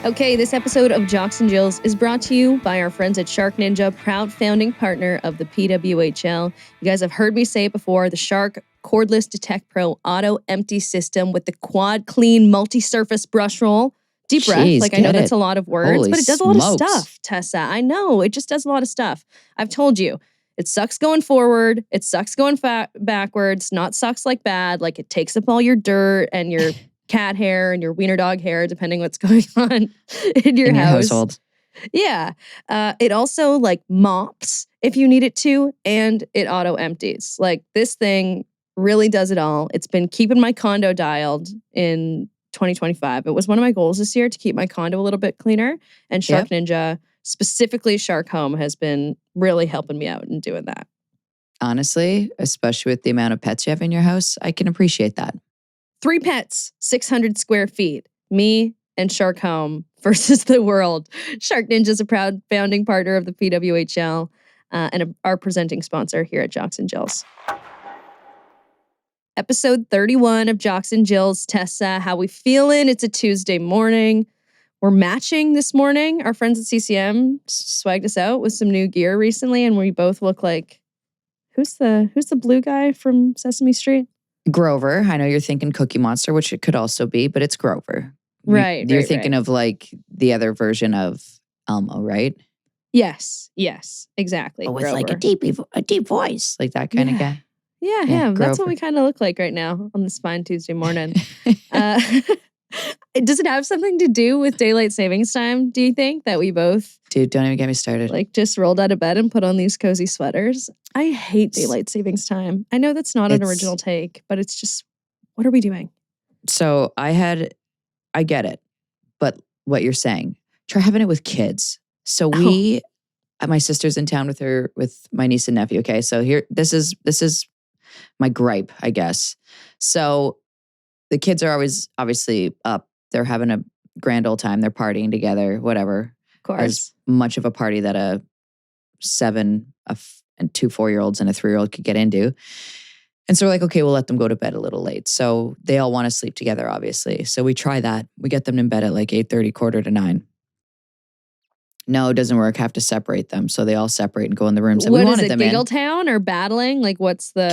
Okay, this episode of Jocks and Jills is brought to you by our friends at SharkNinja, proud founding partner of the PWHL. You guys have heard me say it before, the Shark Cordless Detect Pro Auto Empty System with the Quad Clean Multi-Surface Brush Roll. Deep breath, Jeez, I know that's a lot of words, Holy but it does a lot of smokes. stuff, Tessa. I know, it just does a lot of stuff. I've told you, it sucks going forward, it sucks going backwards, not sucks like bad, like it takes up all your dirt and your cat hair and your wiener dog hair, depending what's going on in your household. Yeah. It also like mops if you need it to, and it auto empties. Like this thing really does it all. It's been keeping my condo dialed in 2025. It was one of my goals this year to keep my condo a little bit cleaner. And SharkNinja, specifically Shark Home, has been really helping me out in doing that. Honestly, especially with the amount of pets you have in your house, I can appreciate that. 3 pets, 600 square feet. Me and Shark Home versus the world. SharkNinja is a proud founding partner of the PWHL and our presenting sponsor here at Jocks and Jills. Episode 31 of Jocks and Jills. Tessa, how we feeling? It's a Tuesday morning. We're matching this morning. Our friends at CCM swagged us out with some new gear recently, and we both look like who's the blue guy from Sesame Street? Grover. I know you're thinking Cookie Monster, which it could also be, but it's Grover. Right. You're thinking of like the other version of Elmo, right? Yes, exactly. Oh, with Grover. like a deep voice, like that kind of guy. Yeah, him. That's what we kind of look like right now on this fine Tuesday morning. Does it have something to do with daylight savings time, do you think, that we both... Dude, don't even get me started. Like just rolled out of bed and put on these cozy sweaters? I hate daylight savings time. I know that's not an original take, but it's just, what are we doing? So I get it, but what you're saying, try having it with kids. So my sister's in town with my niece and nephew. Okay, so here, this is my gripe, I guess. So the kids are always obviously up. They're having a grand old time. They're partying together, whatever. Of course. As much of a party that a 7 and 2 4-year-olds and a 3-year-old could get into. And so we're like, okay, we'll let them go to bed a little late. So they all want to sleep together, obviously. So we try that. We get them in bed at like 8:30, 8:45. No, it doesn't work. Have to separate them. So they all separate and go in the rooms that we wanted them in. Giggle Town or battling? Like what's going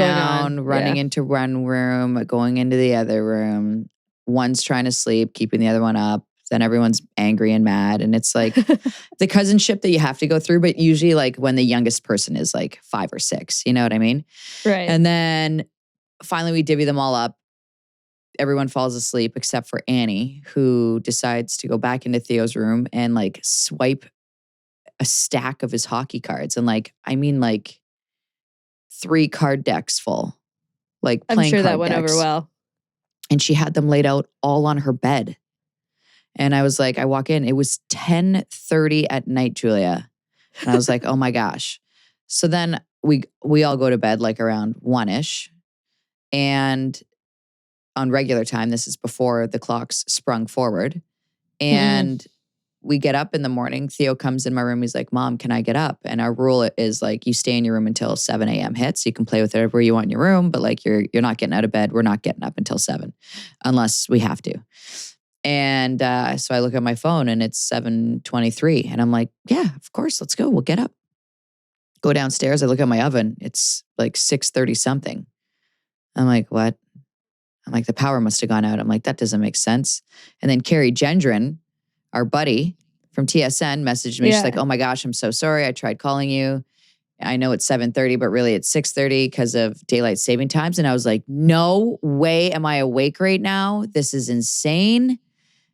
on? Running Yeah. into one room, going into the other room. One's trying to sleep, keeping the other one up. Then everyone's angry and mad. And it's like the cousinship that you have to go through, but usually like when the youngest person is like 5 or 6, you know what I mean? Right. And then finally we divvy them all up. Everyone falls asleep except for Annie, who decides to go back into Theo's room and like swipe a stack of his hockey cards. And like, I mean like 3 card decks full. Like playing I'm sure card that went decks. over well. And she had them laid out all on her bed. And I was like, I walk in, it was 10:30 at night, Julia. And I was like, oh my gosh. So then we all go to bed like around 1-ish. And on regular time, this is before the clocks sprung forward. And we get up in the morning. Theo comes in my room. He's like, Mom, can I get up? And our rule is like, you stay in your room until 7 a.m. hits. You can play with whatever you want in your room, but like you're not getting out of bed. We're not getting up until 7 unless we have to. And so I look at my phone and it's 7:23. And I'm like, yeah, of course, let's go. We'll get up. Go downstairs. I look at my oven. It's like 6:30 something. I'm like, what? I'm like, the power must have gone out. I'm like, that doesn't make sense. And then Carrie Gendron, our buddy from TSN, messaged me. She's like, oh my gosh, I'm so sorry. I tried calling you. I know it's 7:30, but really it's 6:30 because of daylight saving times. And I was like, no way am I awake right now. This is insane.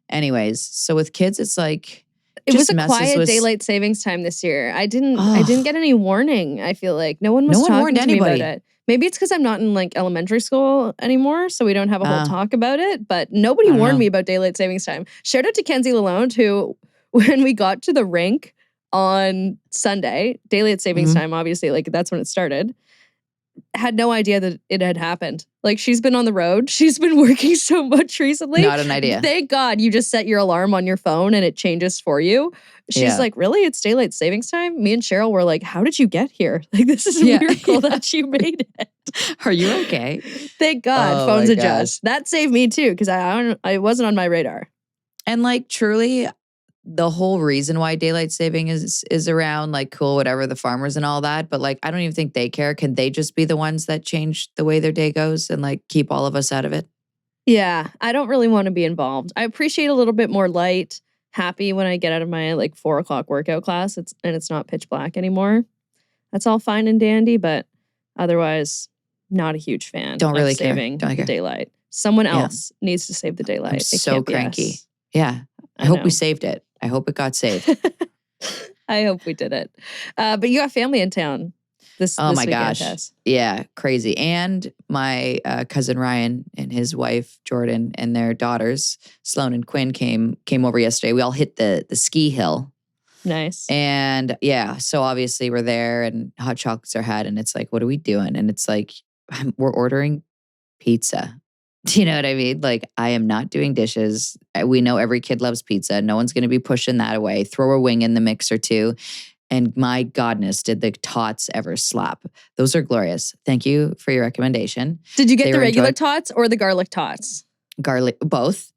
Anyways, so with kids, it's like, it was a quiet daylight savings time this year. I didn't get any warning. I feel like no one was talking to me about it. Maybe it's because I'm not in like elementary school anymore, so we don't have a whole talk about it. But nobody warned me about daylight savings time. Shout out to Kenzie Lalonde, who, when we got to the rink on Sunday, daylight savings time, obviously, like that's when it started, had no idea that it had happened. Like she's been on the road. She's been working so much recently. Not an idea. Thank God you just set your alarm on your phone and it changes for you. She's like, really? It's daylight savings time? Me and Cheryl were like, how did you get here? Like, this is a miracle that you made it. Are you okay? Thank God. Phones adjust. That saved me too, because I wasn't on my radar. And like truly, the whole reason why daylight saving is around, like, cool, whatever, the farmers and all that. But like, I don't even think they care. Can they just be the ones that change the way their day goes and like keep all of us out of it? Yeah, I don't really want to be involved. I appreciate a little bit more light, happy when I get out of my like 4:00 workout class. It's not pitch black anymore. That's all fine and dandy, but otherwise, not a huge fan Don't really of saving care. Don't the care. daylight. Someone else needs to save the daylight. I'm so cranky. us. Yeah. I hope we saved it. I hope it got saved. I hope we did it. But you got family in town this my weekend, gosh. Tess. Yeah, crazy. And my cousin Ryan and his wife Jordan and their daughters Sloan and Quinn came over yesterday. We all hit the ski hill. Nice. And yeah, so obviously we're there and hot chocolates are had, and it's like, what are we doing? And it's like, we're ordering pizza. Do you know what I mean? Like, I am not doing dishes. We know every kid loves pizza. No one's going to be pushing that away. Throw a wing in the mix or two. And my godness, did the tots ever slap. Those are glorious. Thank you for your recommendation. Did you get the regular tots or the garlic tots? Garlic, both.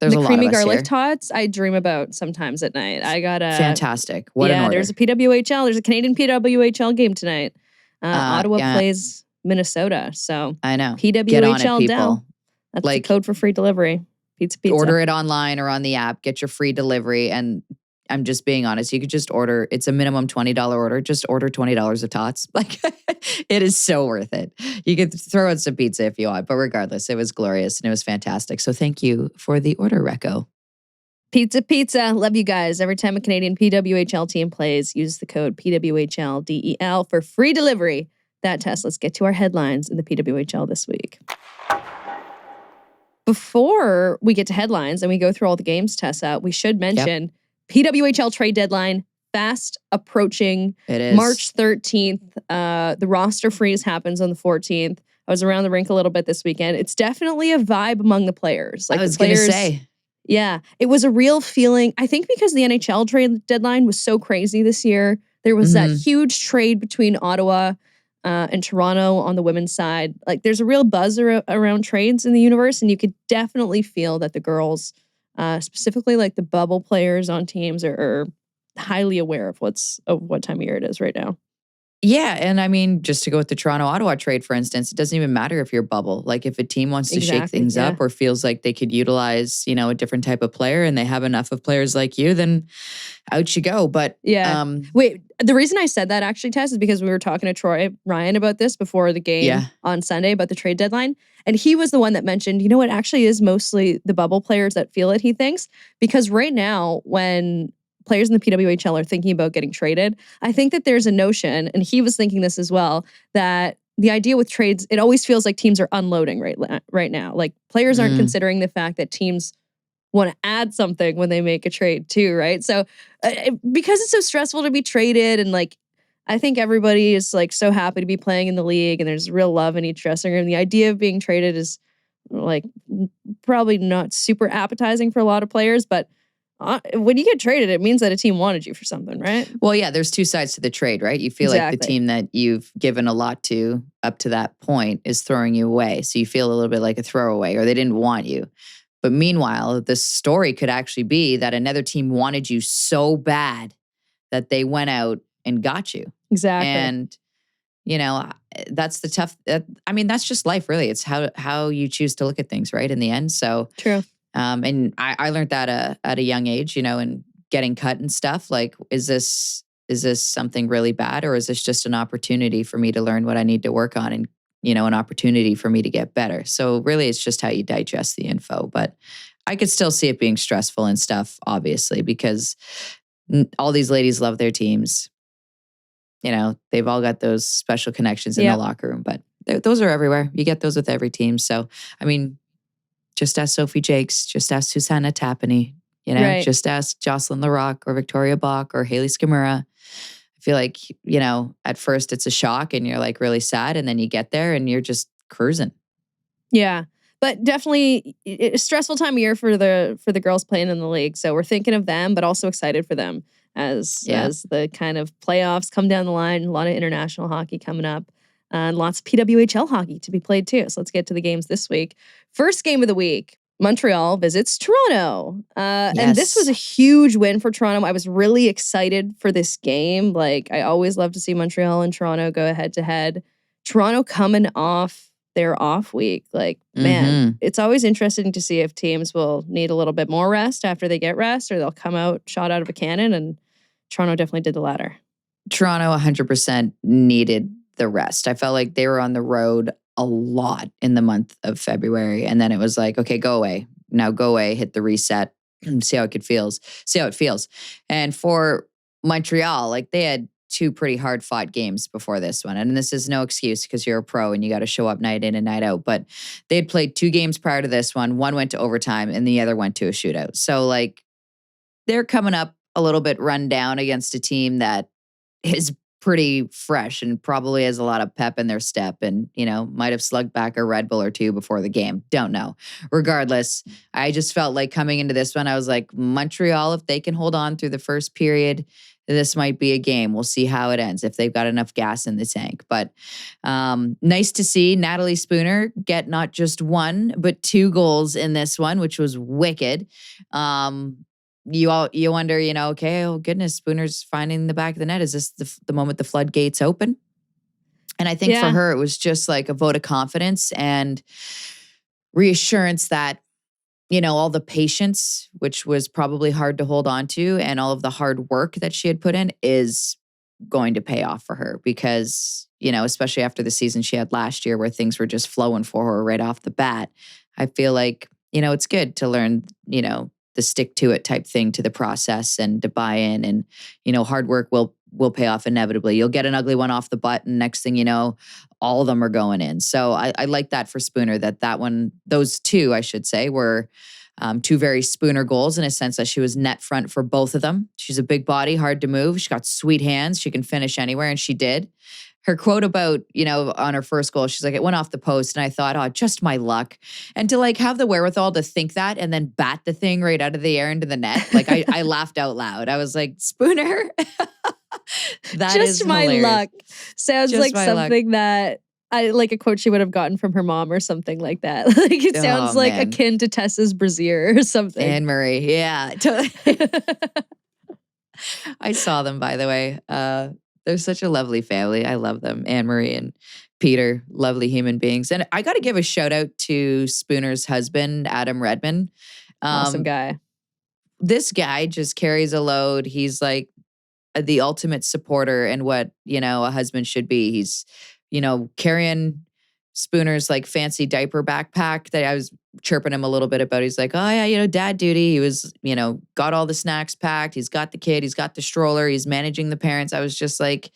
There's the a creamy lot of us garlic here. tots I dream about sometimes at night. I got a fantastic. What an order. There's a PWHL. There's a Canadian PWHL game tonight. Ottawa plays Minnesota. So I know. PWHL Get on it, people. Dell. That's like, the code for free delivery. Pizza. Order it online or on the app. Get your free delivery. And I'm just being honest. You could just order. It's a minimum $20 order. Just order $20 of tots. Like, it is so worth it. You could throw in some pizza if you want. But regardless, it was glorious and it was fantastic. So thank you for the order, Reco. Pizza. Love you guys. Every time a Canadian PWHL team plays, use the code PWHLDEL for free delivery. That, Tess, let's get to our headlines in the PWHL this week. Before we get to headlines and we go through all the games, Tessa, we should mention PWHL trade deadline fast approaching. It is. March 13th. The roster freeze happens on the 14th. I was around the rink a little bit this weekend. It's definitely a vibe among the players. Like, I was going to say. Yeah, it was a real feeling. I think because the NHL trade deadline was so crazy this year, there was that huge trade between Ottawa and Toronto on the women's side. Like, there's a real buzz around trades in the universe, and you could definitely feel that the girls, specifically like the bubble players on teams, are highly aware of what time of year it is right now. Yeah, and I mean, just to go with the Toronto-Ottawa trade, for instance, it doesn't even matter if you're bubble. Like, if a team wants to shake things up or feels like they could utilize, a different type of player and they have enough of players like you, then out you go. But wait, the reason I said that actually, Tess, is because we were talking to Troy Ryan about this before the game on Sunday about the trade deadline. And he was the one that mentioned, it actually is mostly the bubble players that feel it, he thinks. Because right now, when players in the PWHL are thinking about getting traded, I think that there's a notion, and he was thinking this as well, that the idea with trades, it always feels like teams are unloading right now. Like, players aren't considering the fact that teams want to add something when they make a trade too, right? So because it's so stressful to be traded, and like, I think everybody is like so happy to be playing in the league and there's real love in each dressing room. The idea of being traded is like probably not super appetizing for a lot of players, but when you get traded, it means that a team wanted you for something, right? Well, yeah, there's two sides to the trade, right? You feel like the team that you've given a lot to up to that point is throwing you away. So you feel a little bit like a throwaway, or they didn't want you. But meanwhile, the story could actually be that another team wanted you so bad that they went out and got you. Exactly. And, that's the tough, that's just life, really. It's how you choose to look at things, right? In the end. So true. And I learned that at a young age, and getting cut and stuff. Like, is this something really bad, or is this just an opportunity for me to learn what I need to work on, and an opportunity for me to get better? So really, it's just how you digest the info. But I could still see it being stressful and stuff, obviously, because all these ladies love their teams. They've all got those special connections in the locker room, but those are everywhere. You get those with every team. So, just ask Sophie Jakes, just ask Susanna Tapani, just ask Jocelyn Larocque or Victoria Bach or Haley Skimura. I feel like, at first it's a shock and you're like really sad, and then you get there and you're just cruising. Yeah. But definitely a stressful time of year for the girls playing in the league. So we're thinking of them, but also excited for them as the kind of playoffs come down the line. A lot of international hockey coming up. And lots of PWHL hockey to be played too. So let's get to the games this week. First game of the week, Montreal visits Toronto. And this was a huge win for Toronto. I was really excited for this game. Like, I always love to see Montreal and Toronto go head to head. Toronto coming off their off week. Like, man, it's always interesting to see if teams will need a little bit more rest after they get rest, or they'll come out shot out of a cannon. And Toronto definitely did the latter. Toronto 100% needed the rest. I felt like they were on the road a lot in the month of February. And then it was like, okay, go away. Now go away, hit the reset, see how it feels. And for Montreal, like they had 2 pretty hard fought games before this one. And this is no excuse because you're a pro and you got to show up night in and night out. But they had played 2 games prior to this one. One went to overtime and the other went to a shootout. So like they're coming up a little bit run down against a team that is pretty fresh and probably has a lot of pep in their step and, might have slugged back a Red Bull or 2 before the game. Don't know. Regardless, I just felt like coming into this one, I was like, Montreal, if they can hold on through the first period, this might be a game. We'll see how it ends if they've got enough gas in the tank. But nice to see Natalie Spooner get not just 1, but 2 goals in this one, which was wicked. You wonder, okay, oh goodness, Spooner's finding the back of the net. Is this the moment the floodgates open? And I think for her, it was just like a vote of confidence and reassurance that, all the patience, which was probably hard to hold on to, and all of the hard work that she had put in is going to pay off for her because, especially after the season she had last year where things were just flowing for her right off the bat. I feel like, it's good to learn, the stick to it type thing to the process and to buy in and, hard work will pay off inevitably. You'll get an ugly one off the butt and next thing you know, all of them are going in. So I like that for Spooner that one, those 2, I should say, were 2 very Spooner goals in a sense that she was net front for both of them. She's a big body, hard to move. She got sweet hands. She can finish anywhere and she did. Her quote about, on her first goal, she's like, it went off the post and I thought, oh, just my luck. And to like have the wherewithal to think that and then bat the thing right out of the air into the net. Like I laughed out loud. I was like, Spooner, that just is my hilarious. luck. Sounds just like something that like a quote she would have gotten from her mom or something like that. Like it sounds like akin to Tessa's brassiere or something. Anne-Marie, yeah. I saw them, by the way. They're such a lovely family. I love them. Anne-Marie and Peter, lovely human beings. And I got to give a shout out to Spooner's husband, Adam Redman. Awesome guy. This guy just carries a load. He's like the ultimate supporter and what, a husband should be. He's, carrying Spooner's like fancy diaper backpack that I was chirping him a little bit about. He's like, oh yeah, dad duty. He was, got all the snacks packed. He's got the kid. He's got the stroller. He's managing the parents. I was just like,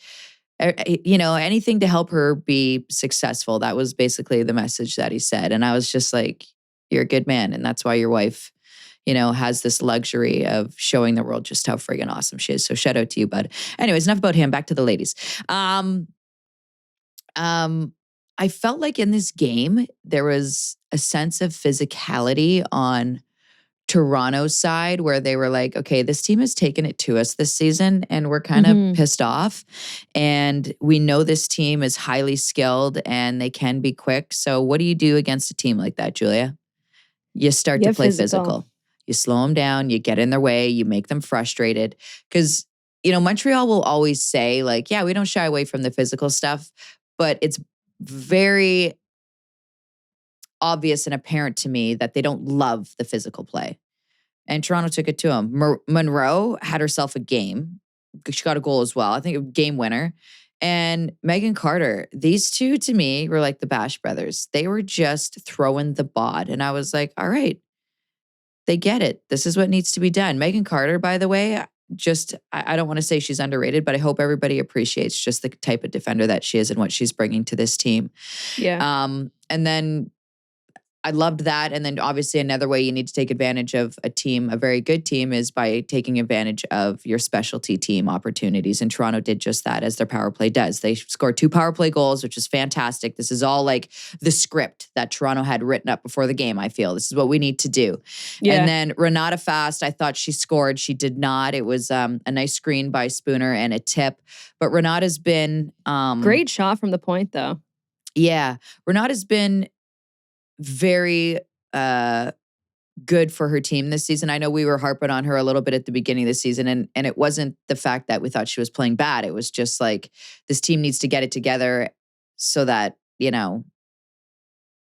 anything to help her be successful. That was basically the message that he said. And I was just like, you're a good man. And that's why your wife, has this luxury of showing the world just how friggin' awesome she is. So shout out to you, bud. Anyways, enough about him. Back to the ladies. I felt like in this game, there was a sense of physicality on Toronto's side where they were like, okay, this team has taken it to us this season and we're kind of pissed off. And we know this team is highly skilled and they can be quick. So what do you do against a team like that, Julia? You start to play physical. You slow them down, you get in their way, you make them frustrated. Because, Montreal will always say like, yeah, we don't shy away from the physical stuff, but it's very obvious and apparent to me that they don't love the physical play. And Toronto took it to them. Monroe had herself a game. She got a goal as well. I think a game winner. And Megan Carter, these 2 to me were like the Bash brothers. They were just throwing the bod. And I was like, all right, they get it. This is what needs to be done. Megan Carter, by the way, I don't want to say she's underrated, but I hope everybody appreciates just the type of defender that she is and what she's bringing to this team. Yeah. And then I loved that. And then obviously another way you need to take advantage of a team, a very good team, is by taking advantage of your specialty team opportunities. And Toronto did just that, as their power play does. They scored 2 power play goals, which is fantastic. This is all like the script that Toronto had written up before the game, I feel. This is what we need to do. Yeah. And then Renata Fast, I thought she scored. She did not. It was a nice screen by Spooner and a tip. But Renata's been... great shot from the point, though. Yeah. Renata's been very good for her team this season. I know we were harping on her a little bit at the beginning of the season, and it wasn't the fact that we thought she was playing bad. It was just like this team needs to get it together so that,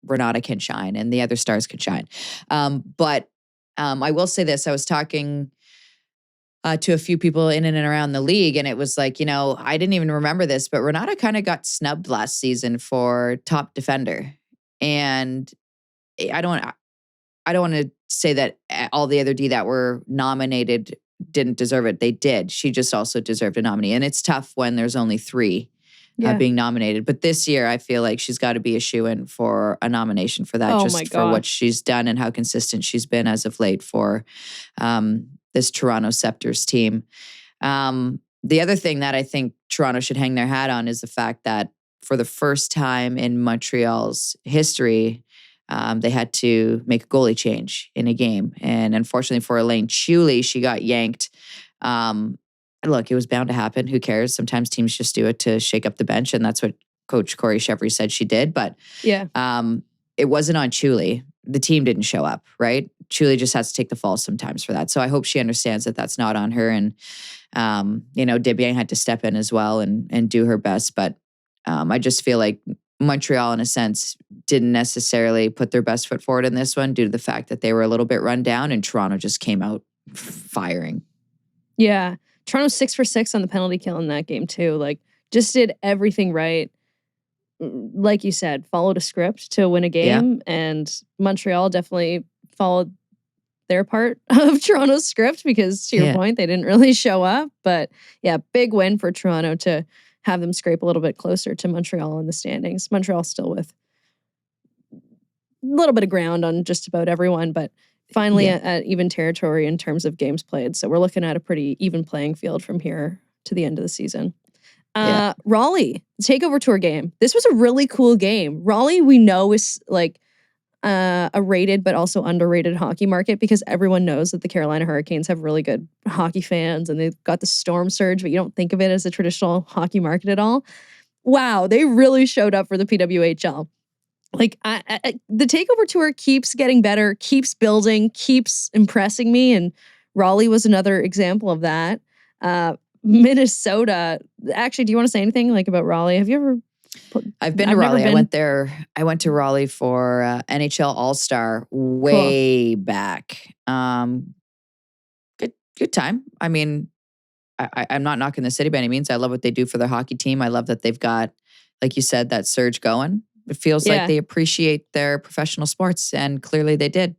Renata can shine and the other stars can shine. But I will say this. I was talking to a few people in and around the league, and it was like, I didn't even remember this, but Renata kind of got snubbed last season for top defender. And I don't want to say that all the other D that were nominated didn't deserve it. They did. She just also deserved a nominee. And it's tough when there's only 3 being nominated. But this year, I feel like she's got to be a shoo-in for a nomination for that, just for what she's done and how consistent she's been as of late for this Toronto Scepters team. The other thing that I think Toronto should hang their hat on is the fact that for the first time in Montreal's history, they had to make a goalie change in a game. And unfortunately for Elaine Chuli, she got yanked. Look, it was bound to happen. Who cares? Sometimes teams just do it to shake up the bench. And that's what Coach Corey Chevry said she did. But it wasn't on Chuli. The team didn't show up, right? Chuli just has to take the fall sometimes for that. So I hope she understands that that's not on her. And, Debian had to step in as well and do her best. But I just feel like Montreal, in a sense, didn't necessarily put their best foot forward in this one due to the fact that they were a little bit run down, and Toronto just came out firing. Yeah. Toronto 6 for 6 on the penalty kill in that game too. Like, just did everything right. Like you said, followed a script to win a game, and Montreal definitely followed their part of Toronto's script because, to your point, they didn't really show up. But yeah, big win for Toronto to have them scrape a little bit closer to Montreal in the standings. Montreal still with a little bit of ground on just about everyone, but finally at even territory in terms of games played. So we're looking at a pretty even playing field from here to the end of the season. Raleigh, takeover tour game. This was a really cool game. Raleigh, we know, is like a rated but also underrated hockey market because everyone knows that the Carolina Hurricanes have really good hockey fans and they've got the storm surge, but you don't think of it as a traditional hockey market at all. Wow, they really showed up for the PWHL. Like, the takeover tour keeps getting better, keeps building, keeps impressing me, and Raleigh was another example of that. Minnesota. Actually, do you want to say anything like about Raleigh? Have you ever? I've been to Raleigh. I went there. I went to Raleigh for NHL All-Star way back. Good time. I mean, I'm not knocking the city by any means. I love what they do for their hockey team. I love that they've got, like you said, that surge going. It feels like they appreciate their professional sports, and clearly they did.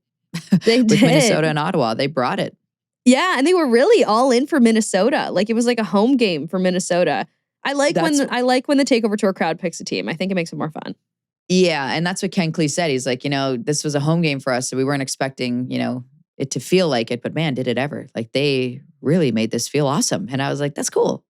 They With did. Minnesota and Ottawa, they brought it. Yeah, and they were really all in for Minnesota. Like, it was like a home game for Minnesota. I like when the takeover tour crowd picks a team. I think it makes it more fun. Yeah, and that's what Ken Klee said. He's like, this was a home game for us, so we weren't expecting, it to feel like it. But man, did it ever! Like, they really made this feel awesome, and I was like, that's cool.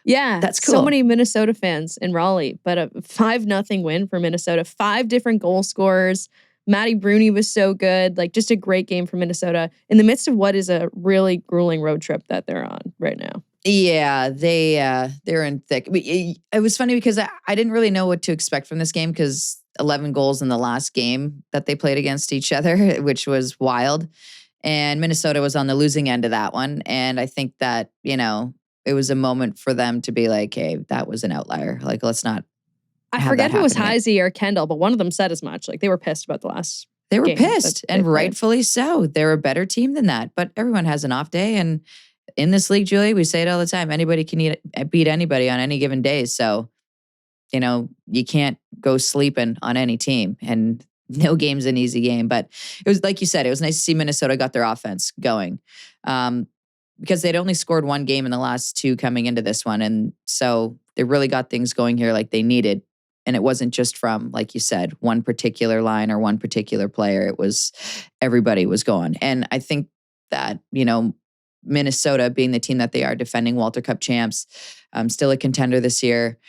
Yeah, that's cool. So many Minnesota fans in Raleigh, but a 5-0 win for Minnesota. 5 different goal scorers. Maddie Bruni was so good. Like, just a great game for Minnesota in the midst of what is a really grueling road trip that they're on right now. Yeah, they're in thick. It was funny because I didn't really know what to expect from this game because 11 goals in the last game that they played against each other, which was wild. And Minnesota was on the losing end of that one. And I think that, it was a moment for them to be like, hey, that was an outlier. Like, let's not. I forget if it was Heisey or Kendall, but one of them said as much. Like, they were pissed about the last They were pissed, and rightfully so. They're a better team than that. But everyone has an off day. And in this league, Julie, we say it all the time. Anybody can beat anybody on any given day. So, you can't go sleeping on any team. And no game's an easy game. But it was, like you said, it was nice to see Minnesota got their offense going. Because they'd only scored 1 game in the last 2 coming into this one. And so they really got things going here like they needed. And it wasn't just from, like you said, one particular line or one particular player. It was everybody was going. And I think that, Minnesota being the team that they are, defending Walter Cup champs, still a contender this year.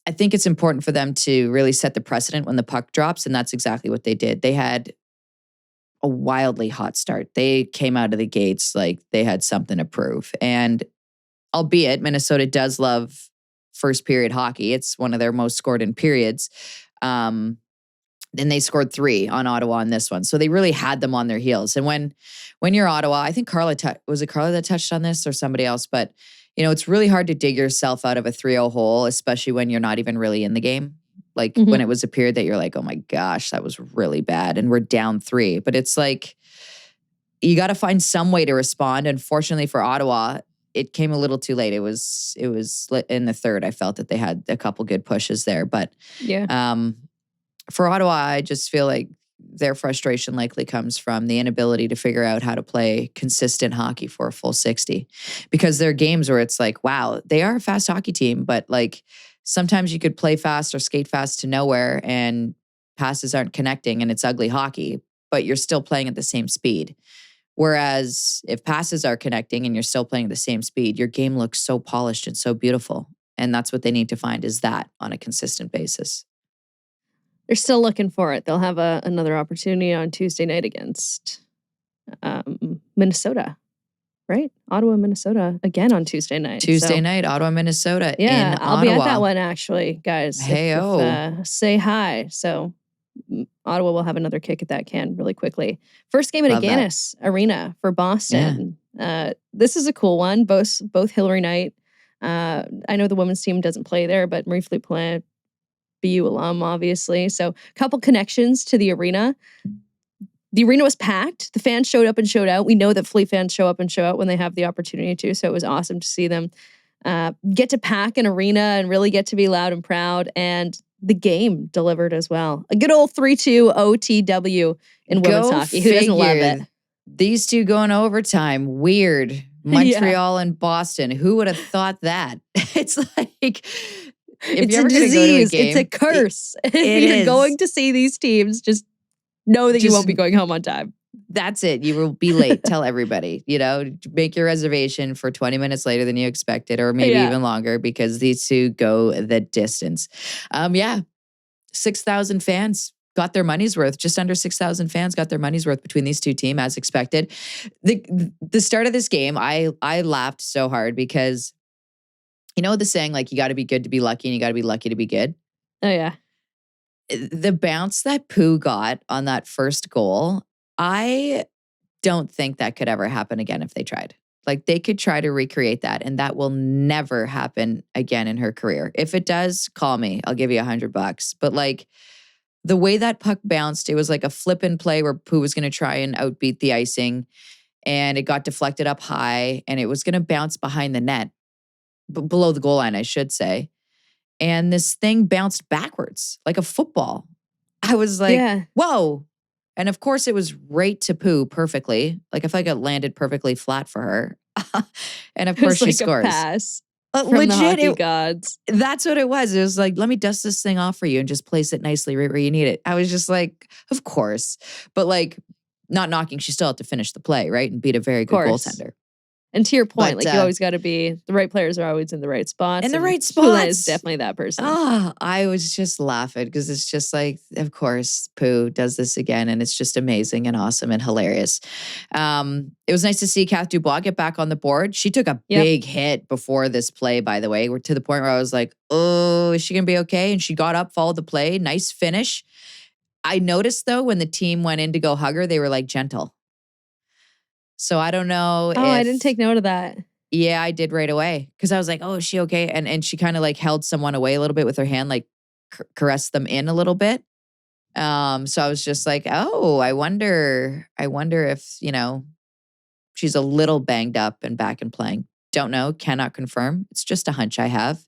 I think it's important for them to really set the precedent when the puck drops. And that's exactly what they did. They had a wildly hot start. They came out of the gates like they had something to prove. And albeit Minnesota does love first period hockey, it's one of their most scored in periods. Then they scored 3 on Ottawa on this one. So they really had them on their heels. And when you're Ottawa, I think was it Carla that touched on this or somebody else? But, it's really hard to dig yourself out of a 3-0 hole, especially when you're not even really in the game. Like when it was a period that you're like, oh my gosh, that was really bad. And we're down 3. But it's like, you got to find some way to respond. And fortunately for Ottawa, it came a little too late. It was in the third. I felt that they had a couple good pushes there. But for Ottawa, I just feel like their frustration likely comes from the inability to figure out how to play consistent hockey for a full 60. Because there are games where it's like, wow, they are a fast hockey team, but like sometimes you could play fast or skate fast to nowhere and passes aren't connecting and it's ugly hockey, but you're still playing at the same speed. Whereas if passes are connecting and you're still playing at the same speed, your game looks so polished and so beautiful. And that's what they need to find, is that on a consistent basis. They're still looking for it. They'll have another opportunity on Tuesday night against Minnesota, right? Ottawa, Minnesota, again on Tuesday night. Tuesday night, Ottawa, Minnesota. Yeah, in I'll Ottawa. be at that one actually, guys. Hey-o. Say hi. So Ottawa will have another kick at that can really quickly. First game at Agganis Arena for Boston. Yeah. This is a cool one. Both Hillary Knight. I know the women's team doesn't play there, but Marie Fleet BU alum, obviously. So a couple connections to the arena. The arena was packed. The fans showed up and showed out. We know that Fleet fans show up and show out when they have the opportunity to. So it was awesome to see them get to pack an arena and really get to be loud and proud. And the game delivered as well. A good old 3-2 OTW in women's hockey. Who doesn't love it? These two going overtime. Weird. Montreal and Boston. Who would have thought that? It's like... It's a disease. It's a curse. If you're going to see these teams, just know that you won't be going home on time. That's it. You will be late. Tell everybody, make your reservation for 20 minutes later than you expected, or maybe even longer, because these two go the distance. 6,000 fans got their money's worth. Just under 6,000 fans got their money's worth between these two teams, as expected. The start of this game, I laughed so hard because... You know the saying, like, you got to be good to be lucky and you got to be lucky to be good? Oh, yeah. The bounce that Pooh got on that first goal, I don't think that could ever happen again if they tried. Like, they could try to recreate that, and that will never happen again in her career. If it does, call me. I'll give you $100. But, like, the way that puck bounced, it was like a flip-in play where Pooh was going to try and outbeat the icing, and it got deflected up high, and it was going to bounce behind the net. Below the goal line, I should say. And this thing bounced backwards like a football. I was like, whoa. And of course, it was right to Pooh perfectly. Like, I feel like it landed perfectly flat for her. And of course, she scores. A pass from legit, the hockey gods. That's what it was. It was like, let me dust this thing off for you and just place it nicely right where you need it. I was just like, of course. But like, not knocking, she still had to finish the play, right? And beat a very good goaltender. And to your point, you always got to be, the right players are always in the right spots. In the right spots. Pula is definitely that person. I was just laughing because it's just like, of course, Pooh does this again. And it's just amazing and awesome and hilarious. It was nice to see Kath Dubois get back on the board. She took a big hit before this play, by the way, to the point where I was like, oh, is she going to be okay? And she got up, followed the play. Nice finish. I noticed, though, when the team went in to go hug her, they were like gentle. So I don't know if... I didn't take note of that. Yeah, I did right away. Because I was like, oh, is she okay? And she kind of like held someone away a little bit with her hand, like caressed them in a little bit. So I was just like, oh, I wonder if, she's a little banged up and back and playing. Don't know, cannot confirm. It's just a hunch I have.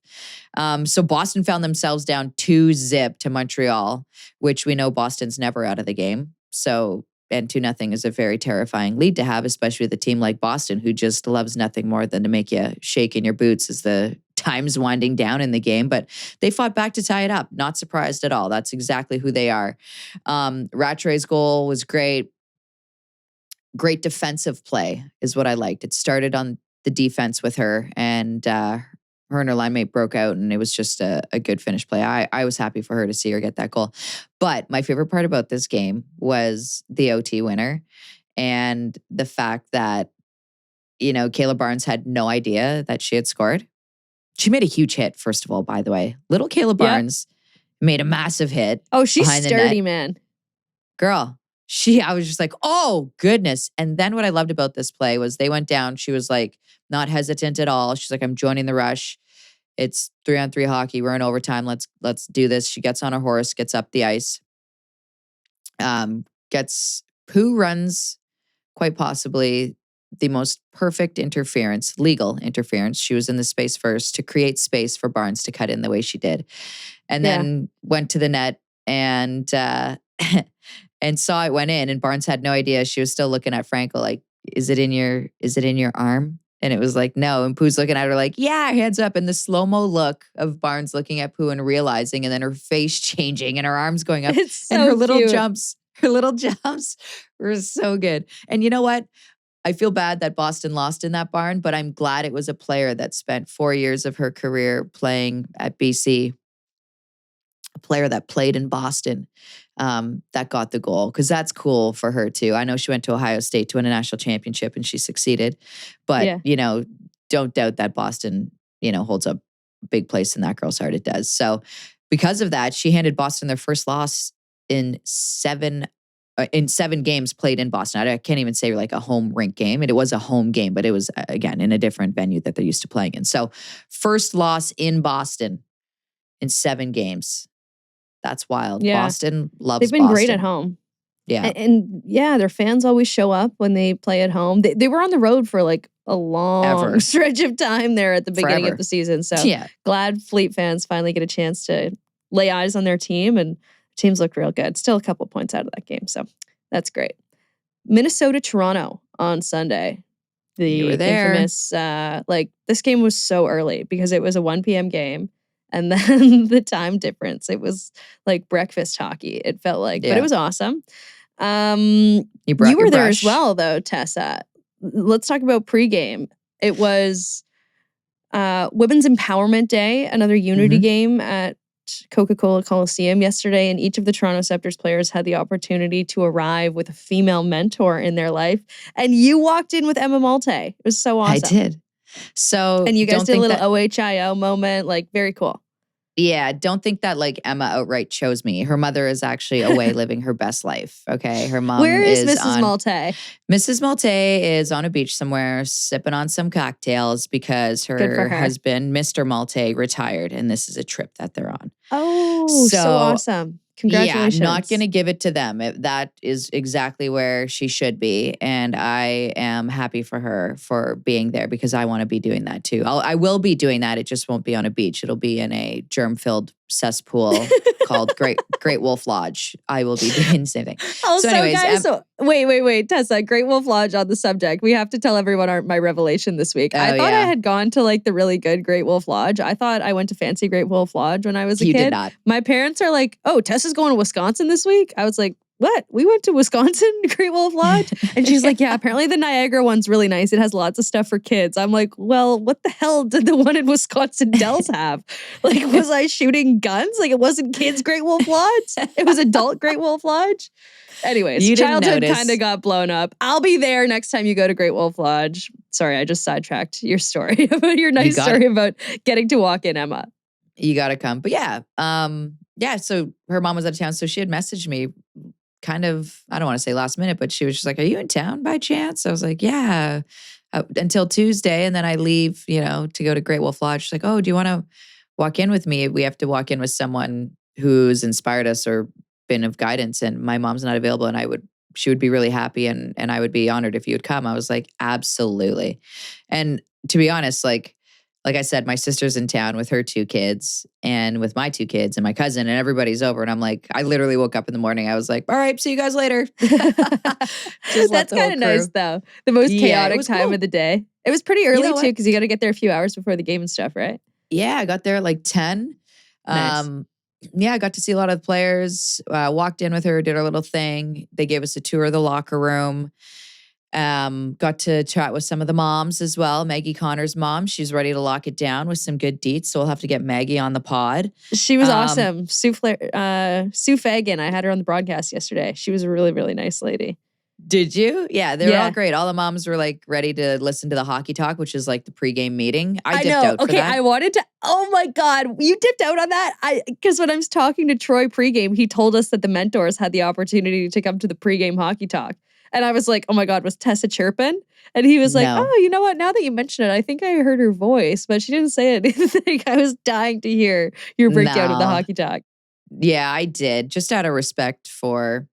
So Boston found themselves down 2-0 to Montreal, which we know Boston's never out of the game. So... And 2-0 is a very terrifying lead to have, especially with a team like Boston, who just loves nothing more than to make you shake in your boots as the time's winding down in the game. But they fought back to tie it up. Not surprised at all. That's exactly who they are. Rattray's goal was great. Great defensive play is what I liked. It started on the defense with her, and her and her line mate broke out, and it was just a good finish play. I was happy for her to see her get that goal. But my favorite part about this game was the OT winner and the fact that, Kayla Barnes had no idea that she had scored. She made a huge hit, first of all, by the way. Little Kayla Barnes made a massive hit. Oh, she's sturdy, man. Girl, I was just like, oh, goodness. And then what I loved about this play was they went down. She was like, not hesitant at all. She's like, I'm joining the rush. It's 3-on-3 hockey. We're in overtime. Let's do this. She gets on her horse, gets up the ice. Pooh runs quite possibly the most perfect interference, legal interference. She was in the space first to create space for Barnes to cut in the way she did. And then went to the net and and saw it went in, and Barnes had no idea. She was still looking at Franco like, is it in your arm? And it was like, no. And Pooh's looking at her like, yeah, hands up. And the slow-mo look of Barnes looking at Pooh and realizing, and then her face changing and her arms going up. It's so and her little cute. jumps were so good. And you know what? I feel bad that Boston lost in that barn, but I'm glad it was a player that spent 4 years of her career playing at BC, a player that played in Boston, that got the goal, because that's cool for her too. I know she went to Ohio State to win a national championship and she succeeded, but don't doubt that Boston, holds a big place in that girl's heart. It does. So because of that, she handed Boston their first loss in 7 games played in Boston. I can't even say like a home rink game. It was a home game, but it was, again, in a different venue that they're used to playing in. So first loss in Boston in 7 games. That's wild. Yeah. Boston loves They've been Boston. great at home. Yeah. And their fans always show up when they play at home. They were on the road for like a long stretch of time there at the beginning of the season. So glad Fleet fans finally get a chance to lay eyes on their team, and teams look real good. Still a couple points out of that game. So that's great. Minnesota, Toronto on Sunday. You were there. Infamous, this game was so early because it was a 1 p.m. game. And then the time difference, it was like breakfast hockey, it felt like. But it was awesome. You were there as well, though, Tessa. Let's talk about pregame. It was Women's Empowerment Day, another unity game at Coca-Cola Coliseum yesterday, and each of the Toronto Scepters players had the opportunity to arrive with a female mentor in their life. And you walked in with Emma Malte. It was so awesome. I did. So, and you guys did a little OHIO moment, like very cool. Yeah, don't think that like Emma outright chose me. Her mother is actually away living her best life. Okay, her mom Where is Mrs. Malte? Mrs. Malte is on a beach somewhere sipping on some cocktails because her husband, Mr. Malte, retired, and this is a trip that they're on. Oh, so awesome. Congratulations. Yeah, not going to give it to them. That is exactly where she should be. And I am happy for her for being there because I want to be doing that too. I will be doing that. It just won't be on a beach. It'll be in a germ-filled cesspool called Great Wolf Lodge. I will be doing the same thing. Also, guys, wait, Tessa, Great Wolf Lodge on the subject. We have to tell everyone my revelation this week. I thought I had gone to like the really good Great Wolf Lodge. I thought I went to fancy Great Wolf Lodge when I was a kid. You did not. My parents are like, oh, Tessa's going to Wisconsin this week? I was like, what? We went to Wisconsin, Great Wolf Lodge? And she's like, yeah, apparently the Niagara one's really nice. It has lots of stuff for kids. I'm like, well, what the hell did the one in Wisconsin Dells have? Like, was I shooting guns? Like, it wasn't kids Great Wolf Lodge? It was adult Great Wolf Lodge? Anyways, childhood kind of got blown up. I'll be there next time you go to Great Wolf Lodge. Sorry, I just sidetracked your story about your nice story about getting to walk in, Emma. You got to come. But so her mom was out of town. So she had messaged me kind of, I don't want to say last minute, but she was just like, are you in town by chance? I was like, yeah, until Tuesday. And then I leave, to go to Great Wolf Lodge. She's like, oh, do you want to walk in with me? We have to walk in with someone who's inspired us or been of guidance. And my mom's not available. And she would be really happy. And I would be honored if you would come. I was like, absolutely. And to be honest, like I said, my sister's in town with her 2 kids and with my 2 kids and my cousin, and everybody's over. And I'm like, I literally woke up in the morning. I was like, all right, see you guys later. That's kind of nice though. The most chaotic time of the day. It was pretty early too, because you got to get there a few hours before the game and stuff, right? Yeah, I got there at like 10. Nice. I got to see a lot of the players, walked in with her, did our little thing. They gave us a tour of the locker room. Got to chat with some of the moms as well. Maggie Connor's mom, she's ready to lock it down with some good deets. So we'll have to get Maggie on the pod. She was awesome. Sue Fagan, I had her on the broadcast yesterday. She was a really, really nice lady. Did you? Yeah, they were all great. All the moms were like ready to listen to the hockey talk, which is like the pregame meeting. I dipped out for that. I wanted to. Oh my God, you dipped out on that? Because when I was talking to Troy pregame, he told us that the mentors had the opportunity to come to the pregame hockey talk. And I was like, oh my God, was Tessa chirping? And he was like, oh, you know what? Now that you mention it, I think I heard her voice, but she didn't say anything. I was dying to hear your breakdown of the hockey talk. Yeah, I did. Just out of respect for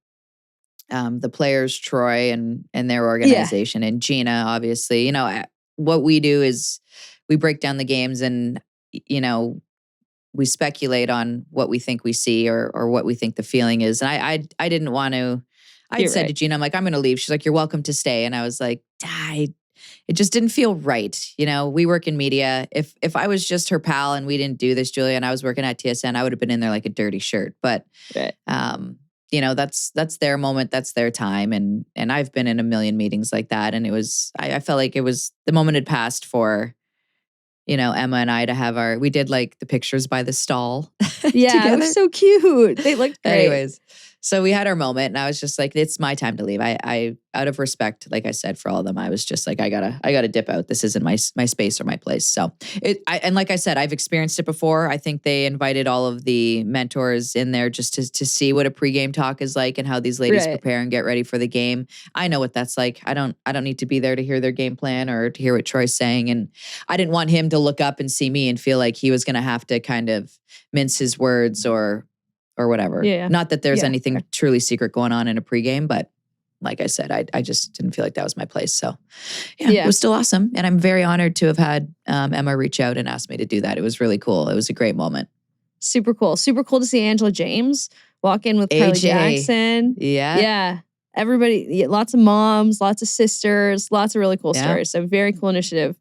the players, Troy and their organization, and Gina, obviously. You know, what we do is we break down the games and, you know, we speculate on what we think we see or what we think the feeling is. And I didn't want to. I said to Gina, I'm like, I'm going to leave. She's like, you're welcome to stay. And I was like, it just didn't feel right. You know, we work in media. If I was just her pal and we didn't do this, Julia, and I was working at TSN, I would have been in there like a dirty shirt. But, you know, that's their moment. That's their time. And I've been in a million meetings like that. And it was, I felt like it was, the moment had passed for, you know, Emma and I to have we did like the pictures by the stall. Yeah, it was so cute. They looked great. Anyways, so we had our moment and I was just like, it's my time to leave. I out of respect, like I said, for all of them, I was just like, I gotta dip out. This isn't my space or my place. So and like I said, I've experienced it before. I think they invited all of the mentors in there just to see what a pregame talk is like and how these ladies prepare and get ready for the game. I know what that's like. I don't need to be there to hear their game plan or to hear what Troy's saying. And I didn't want him to look up and see me and feel like he was gonna have to kind of mince his words or whatever. Yeah. Not that there's anything truly secret going on in a pregame, but like I said, I just didn't feel like that was my place. So it was still awesome. And I'm very honored to have had Emma reach out and ask me to do that. It was really cool. It was a great moment. Super cool. Super cool to see Angela James walk in with Kylie Jackson. Yeah. Yeah. Everybody, lots of moms, lots of sisters, lots of really cool stories. So very cool initiative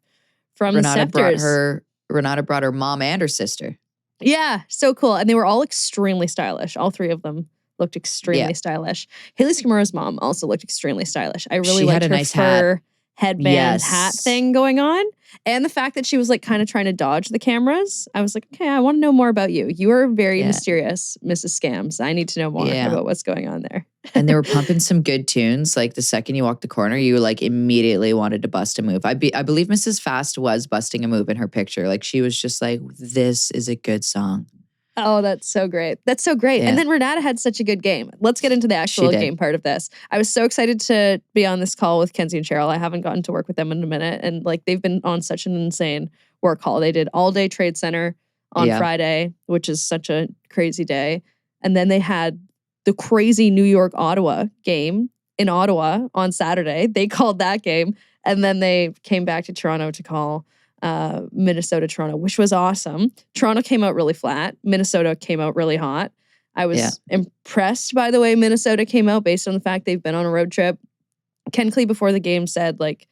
from the Scepters. Renata brought her mom and her sister. Yeah, so cool. And they were all extremely stylish. All three of them looked extremely stylish. Haley Skimura's mom also looked extremely stylish. I really liked her nice fur headband hat thing going on. And the fact that she was like kind of trying to dodge the cameras. I was like, okay, I want to know more about you. You are very mysterious, Mrs. Scams. I need to know more about what's going on there. And they were pumping some good tunes. Like the second you walked the corner, you like immediately wanted to bust a move. I believe Mrs. Fast was busting a move in her picture. Like she was just like, this is a good song. Oh, that's so great. That's so great. Yeah. And then Renata had such a good game. Let's get into the actual game part of this. I was so excited to be on this call with Kenzie and Cheryl. I haven't gotten to work with them in a minute. And like they've been on such an insane work call. They did all day Trade Center on Friday, which is such a crazy day. And then they had the crazy New York-Ottawa game in Ottawa on Saturday. They called that game. And then they came back to Toronto to call Minnesota-Toronto, which was awesome. Toronto came out really flat. Minnesota came out really hot. I was impressed by the way Minnesota came out based on the fact they've been on a road trip. Ken Klee before the game said like,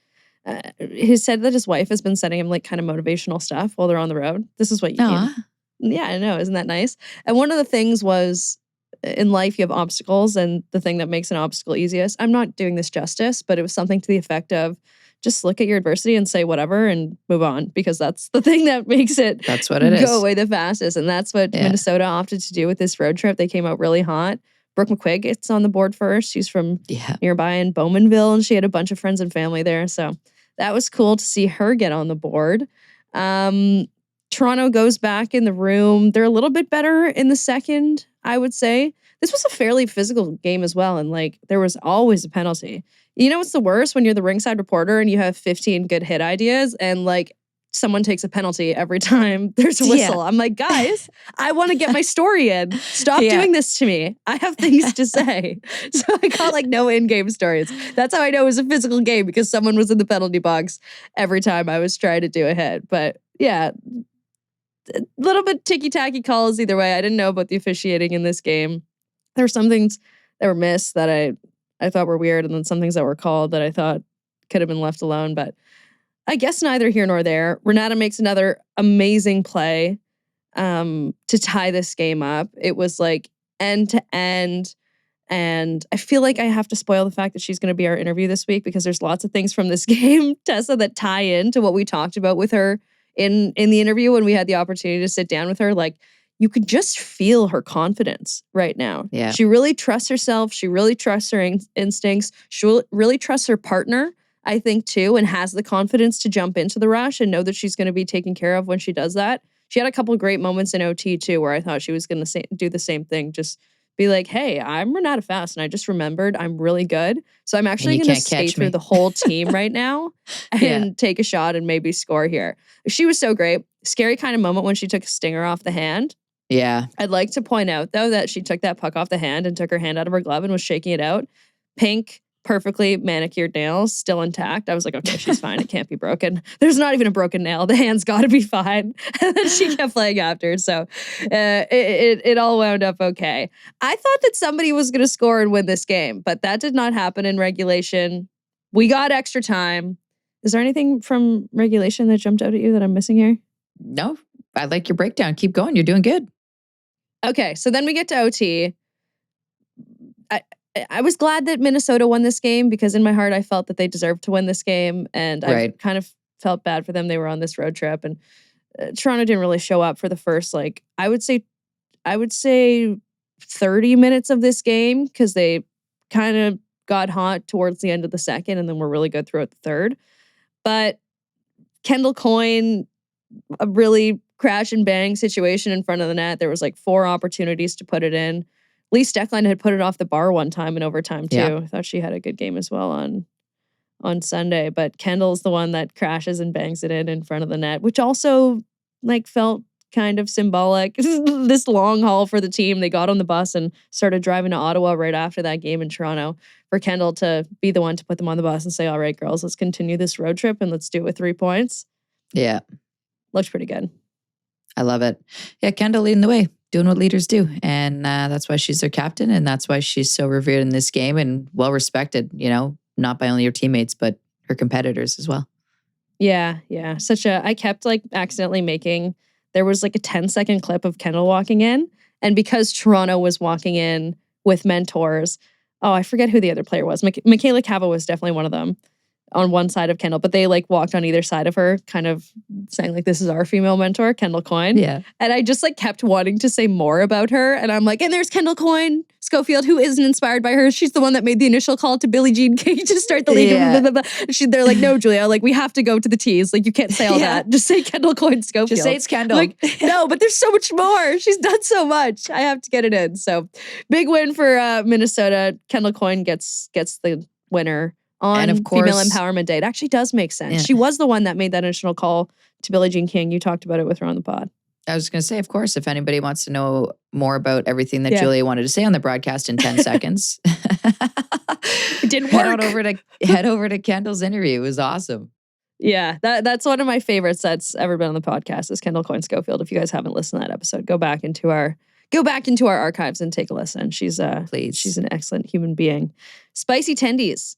he said that his wife has been sending him like kind of motivational stuff while they're on the road. This is what you do. Yeah, I know. Isn't that nice? And one of the things was in life you have obstacles and the thing that makes an obstacle easiest. I'm not doing this justice, but it was something to the effect of just look at your adversity and say whatever and move on because that's the thing that makes it go away the fastest. And that's what Minnesota opted to do with this road trip. They came out really hot. Brooke McQuigg gets on the board first. She's from nearby in Bowmanville and she had a bunch of friends and family there. So that was cool to see her get on the board. Toronto goes back in the room. They're a little bit better in the second, I would say. This was a fairly physical game as well. And like there was always a penalty. You know what's the worst? When you're the ringside reporter and you have 15 good hit ideas and like someone takes a penalty every time there's a whistle. Yeah. I'm like, guys, I want to get my story in. Stop doing this to me. I have things to say. So I got like no in-game stories. That's how I know it was a physical game because someone was in the penalty box every time I was trying to do a hit. But yeah, a little bit ticky-tacky calls either way. I didn't know about the officiating in this game. There were some things that were missed that I thought were weird, and then some things that were called that I thought could have been left alone. But I guess neither here nor there. Renata makes another amazing play to tie this game up. It was like end to end. And I feel like I have to spoil the fact that she's going to be our interview this week because there's lots of things from this game, Tessa, that tie in to what we talked about with her in the interview when we had the opportunity to sit down with her. Like, you could just feel her confidence right now. Yeah. She really trusts herself. She really trusts her instincts. She really trusts her partner, I think, too, and has the confidence to jump into the rush and know that she's going to be taken care of when she does that. She had a couple of great moments in OT, too, where I thought she was going to do the same thing. Just be like, hey, I'm Renata Fast, and I just remembered I'm really good. So I'm actually going to skate through the whole team right now and take a shot and maybe score here. She was so great. Scary kind of moment when she took a stinger off the hand. Yeah. I'd like to point out, though, that she took that puck off the hand and took her hand out of her glove and was shaking it out. Pink, perfectly manicured nails, still intact. I was like, okay, she's fine. It can't be broken. There's not even a broken nail. The hand's got to be fine. And then she kept playing after. So it all wound up okay. I thought that somebody was going to score and win this game, but that did not happen in regulation. We got extra time. Is there anything from regulation that jumped out at you that I'm missing here? No, I like your breakdown. Keep going. You're doing good. Okay, so then we get to OT. I was glad that Minnesota won this game because in my heart I felt that they deserved to win this game, and I kind of felt bad for them. They were on this road trip, and Toronto didn't really show up for the first, like, I would say 30 minutes of this game because they kind of got hot towards the end of the second and then were really good throughout the third. But Kendall Coyne, a really crash and bang situation in front of the net. There was like 4 opportunities to put it in. Lee Stecklein had put it off the bar one time in overtime too. I thought she had a good game as well on Sunday. But Kendall's the one that crashes and bangs it in front of the net, which also like felt kind of symbolic. This long haul for the team. They got on the bus and started driving to Ottawa right after that game in Toronto. For Kendall to be the one to put them on the bus and say, all right, girls, let's continue this road trip and let's do it with 3 points. Yeah. Looks pretty good. I love it. Yeah, Kendall leading the way, doing what leaders do. And that's why she's their captain. And that's why she's so revered in this game and well respected, you know, not by only her teammates, but her competitors as well. Yeah. I kept like accidentally there was like a 10-second clip of Kendall walking in. And because Toronto was walking in with mentors, I forget who the other player was. Michaela Cava was definitely one of them on one side of Kendall, but they like walked on either side of her, kind of saying like, this is our female mentor, Kendall Coyne. Yeah. And I just like kept wanting to say more about her. And I'm like, and there's Kendall Coyne Schofield, who isn't inspired by her. She's the one that made the initial call to Billie Jean King to start the league. Yeah. Blah, blah, blah. They're like, no, Julia, like we have to go to the T's. Like you can't say all that. Just say Kendall Coyne Schofield. Just say it's Kendall. Like, no, but there's so much more. She's done so much. I have to get it in. So big win for Minnesota. Kendall Coyne gets the winner on and of course, Female Empowerment Day. It actually does make sense. Yeah. She was the one that made that initial call to Billie Jean King. You talked about it with her on the pod. I was going to say, of course, if anybody wants to know more about everything that Julia wanted to say on the broadcast in 10 seconds, it didn't work. Head over to Kendall's interview. It was awesome. Yeah, that's one of my favorites that's ever been on the podcast is Kendall Coyne Schofield. If you guys haven't listened to that episode, go back into our archives and take a listen. She's an excellent human being. Spicy Tendies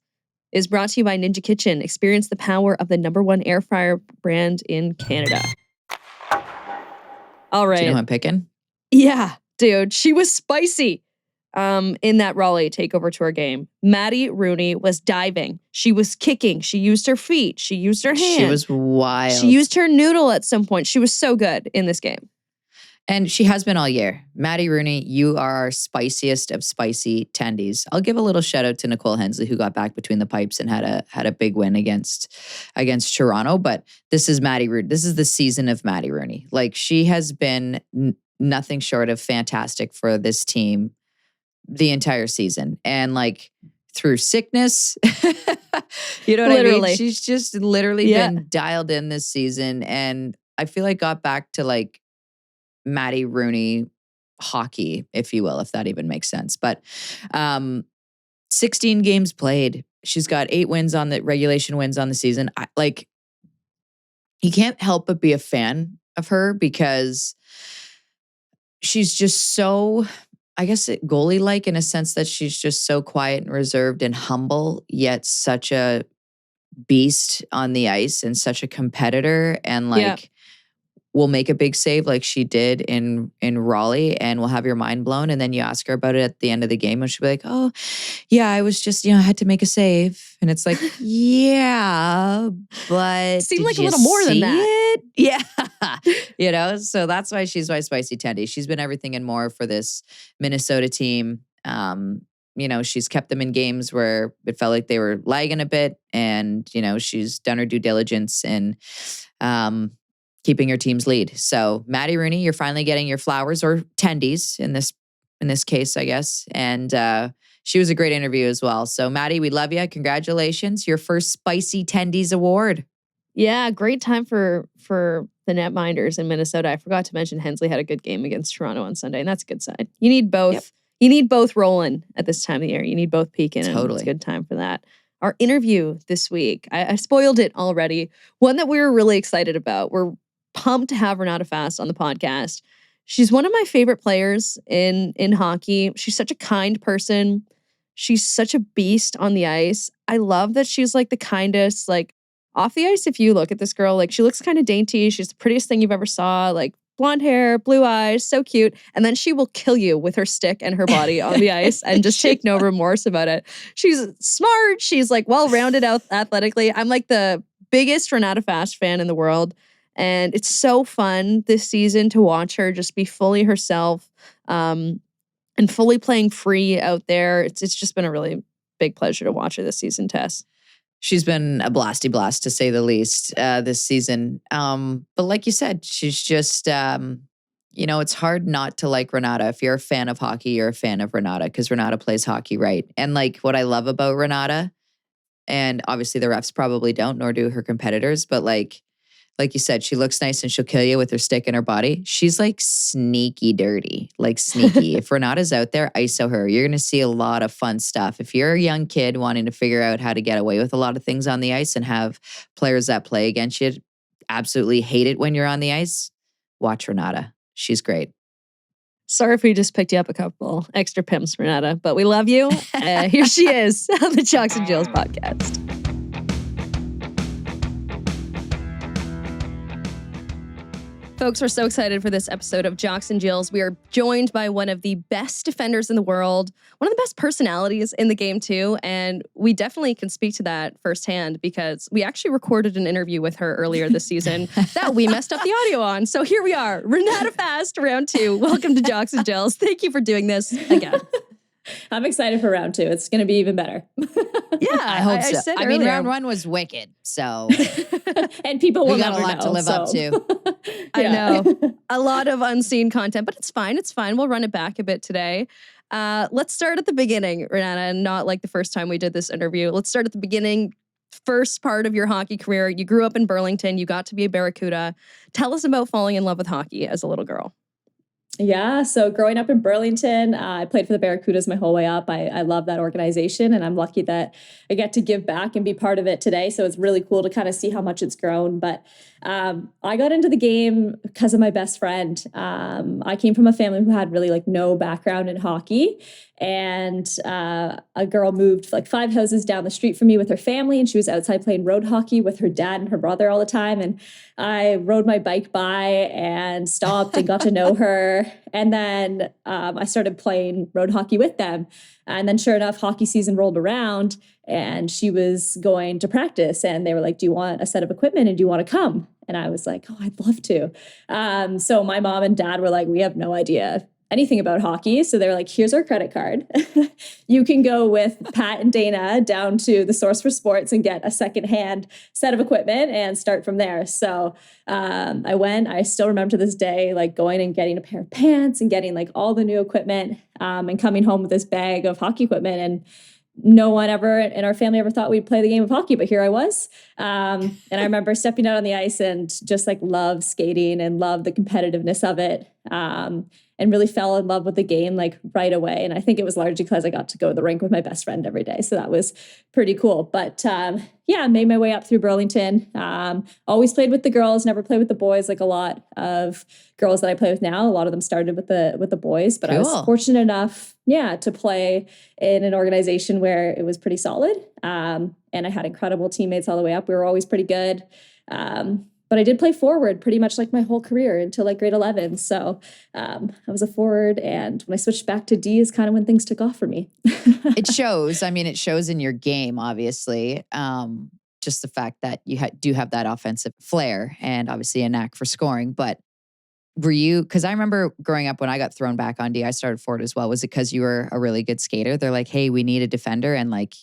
is brought to you by Ninja Kitchen. Experience the power of the #1 air fryer brand in Canada. All right. Do you know who I'm picking? Yeah, dude. She was spicy in that Raleigh takeover tour game. Maddie Rooney was diving. She was kicking. She used her feet. She used her hand. She was wild. She used her noodle at some point. She was so good in this game. And she has been all year. Maddie Rooney, you are our spiciest of spicy tendies. I'll give a little shout out to Nicole Hensley, who got back between the pipes and had a big win against Toronto. But this is Maddie Rooney. This is the season of Maddie Rooney. Like she has been nothing short of fantastic for this team the entire season. And like through sickness, you know what I mean? She's just literally been dialed in this season. And I feel like got back to like Maddie Rooney hockey, if you will, if that even makes sense. But 16 games played. She's got 8 wins on the regulation wins on the season. You can't help but be a fan of her because she's just so, I guess, goalie-like in a sense that she's just so quiet and reserved and humble, yet such a beast on the ice and such a competitor. And like, will make a big save like she did in Raleigh and will have your mind blown. And then you ask her about it at the end of the game and she'll be like, oh, yeah, I was just, I had to make a save. And it's like, yeah, but seemed like a little more than that. Yeah. So that's why she's my spicy tendy. She's been everything and more for this Minnesota team. She's kept them in games where it felt like they were lagging a bit and, she's done her due diligence and, keeping your team's lead. So Maddie Rooney, you're finally getting your flowers or tendies in this case, I guess. And she was a great interview as well. So Maddie, we love you. Congratulations. Your first Spicy Tendies award. Yeah, great time for the netminders in Minnesota. I forgot to mention Hensley had a good game against Toronto on Sunday, and that's a good sign. You need both. Yep. You need both rolling at this time of the year. You need both peaking, and it's a good time for that. Our interview this week, I spoiled it already. One that we were really excited about. We're pumped to have Renata Fast on the podcast. She's one of my favorite players in hockey. She's such a kind person. She's such a beast on the ice. I love that she's like the kindest, like off the ice. If you look at this girl, like she looks kind of dainty. She's the prettiest thing you've ever saw. Like blonde hair, blue eyes, so cute. And then she will kill you with her stick and her body on the ice and just take no remorse about it. She's smart. She's like well-rounded out athletically. I'm like the biggest Renata Fast fan in the world. And it's so fun this season to watch her just be fully herself and fully playing free out there. It's just been a really big pleasure to watch her this season, Tess. She's been a blasty blast, to say the least, this season. But like you said, she's just, it's hard not to like Renata. If you're a fan of hockey, you're a fan of Renata because Renata plays hockey right. And like what I love about Renata, and obviously the refs probably don't, nor do her competitors, but like you said, she looks nice and she'll kill you with her stick in her body. She's like sneaky dirty, like sneaky. If Renata's out there, ISO her. You're going to see a lot of fun stuff. If you're a young kid wanting to figure out how to get away with a lot of things on the ice and have players that play against you absolutely hate it when you're on the ice, watch Renata. She's great. Sorry if we just picked you up a couple extra pimps, Renata, but we love you. Here she is on the Jocks and Jills podcast. Folks, we're so excited for this episode of Jocks and Jills. We are joined by one of the best defenders in the world, one of the best personalities in the game too, and we definitely can speak to that firsthand because we actually recorded an interview with her earlier this season that we messed up the audio on. So here we are, Renata Fast, round 2. Welcome to Jocks and Jills. Thank you for doing this again. I'm excited for round 2. It's going to be even better. Yeah, I hope so. I mean, round 1 was wicked, so and people will got never a lot know, to live up to. I know. A lot of unseen content, but it's fine. It's fine. We'll run it back a bit today. Let's start at the beginning, Renata, and not like the first time we did this interview. Let's start at the beginning. First part of your hockey career. You grew up in Burlington. You got to be a Barracuda. Tell us about falling in love with hockey as a little girl. Yeah, so growing up in Burlington, I played for the Barracudas my whole way up. I love that organization, and I'm lucky that I get to give back and be part of it today. So it's really cool to kind of see how much it's grown. But I got into the game because of my best friend. I came from a family who had really like no background in hockey. And a girl moved like 5 houses down the street from me with her family, and she was outside playing road hockey with her dad and her brother all the time. And I rode my bike by and stopped and got to know her. And then I started playing road hockey with them. And then sure enough, hockey season rolled around and she was going to practice. And they were like, do you want a set of equipment and do you want to come? And I was like, oh, I'd love to. So my mom and dad were like, we have no idea anything about hockey. So they're like, here's our credit card. You can go with Pat and Dana down to the Source for Sports and get a secondhand set of equipment and start from there. So I went. I still remember to this day, like going and getting a pair of pants and getting like all the new equipment and coming home with this bag of hockey equipment. And no one ever in our family ever thought we'd play the game of hockey, but here I was. And I remember stepping out on the ice and just like love skating and love the competitiveness of it. And really fell in love with the game like right away. And I think it was largely because I got to go to the rink with my best friend every day. So that was pretty cool. But yeah, made my way up through Burlington. Always played with the girls, never played with the boys. Like a lot of girls that I play with now, a lot of them started with the boys. But cool. I was fortunate enough, to play in an organization where it was pretty solid. And I had incredible teammates all the way up. We were always pretty good. But I did play forward pretty much like my whole career until like grade 11. So I was a forward. And when I switched back to D is kind of when things took off for me. It shows. I mean, it shows in your game, obviously. Just the fact that you do have that offensive flair and obviously a knack for scoring. But were you, because I remember growing up when I got thrown back on D, I started forward as well. Was it because you were a really good skater? They're like, hey, we need a defender and like,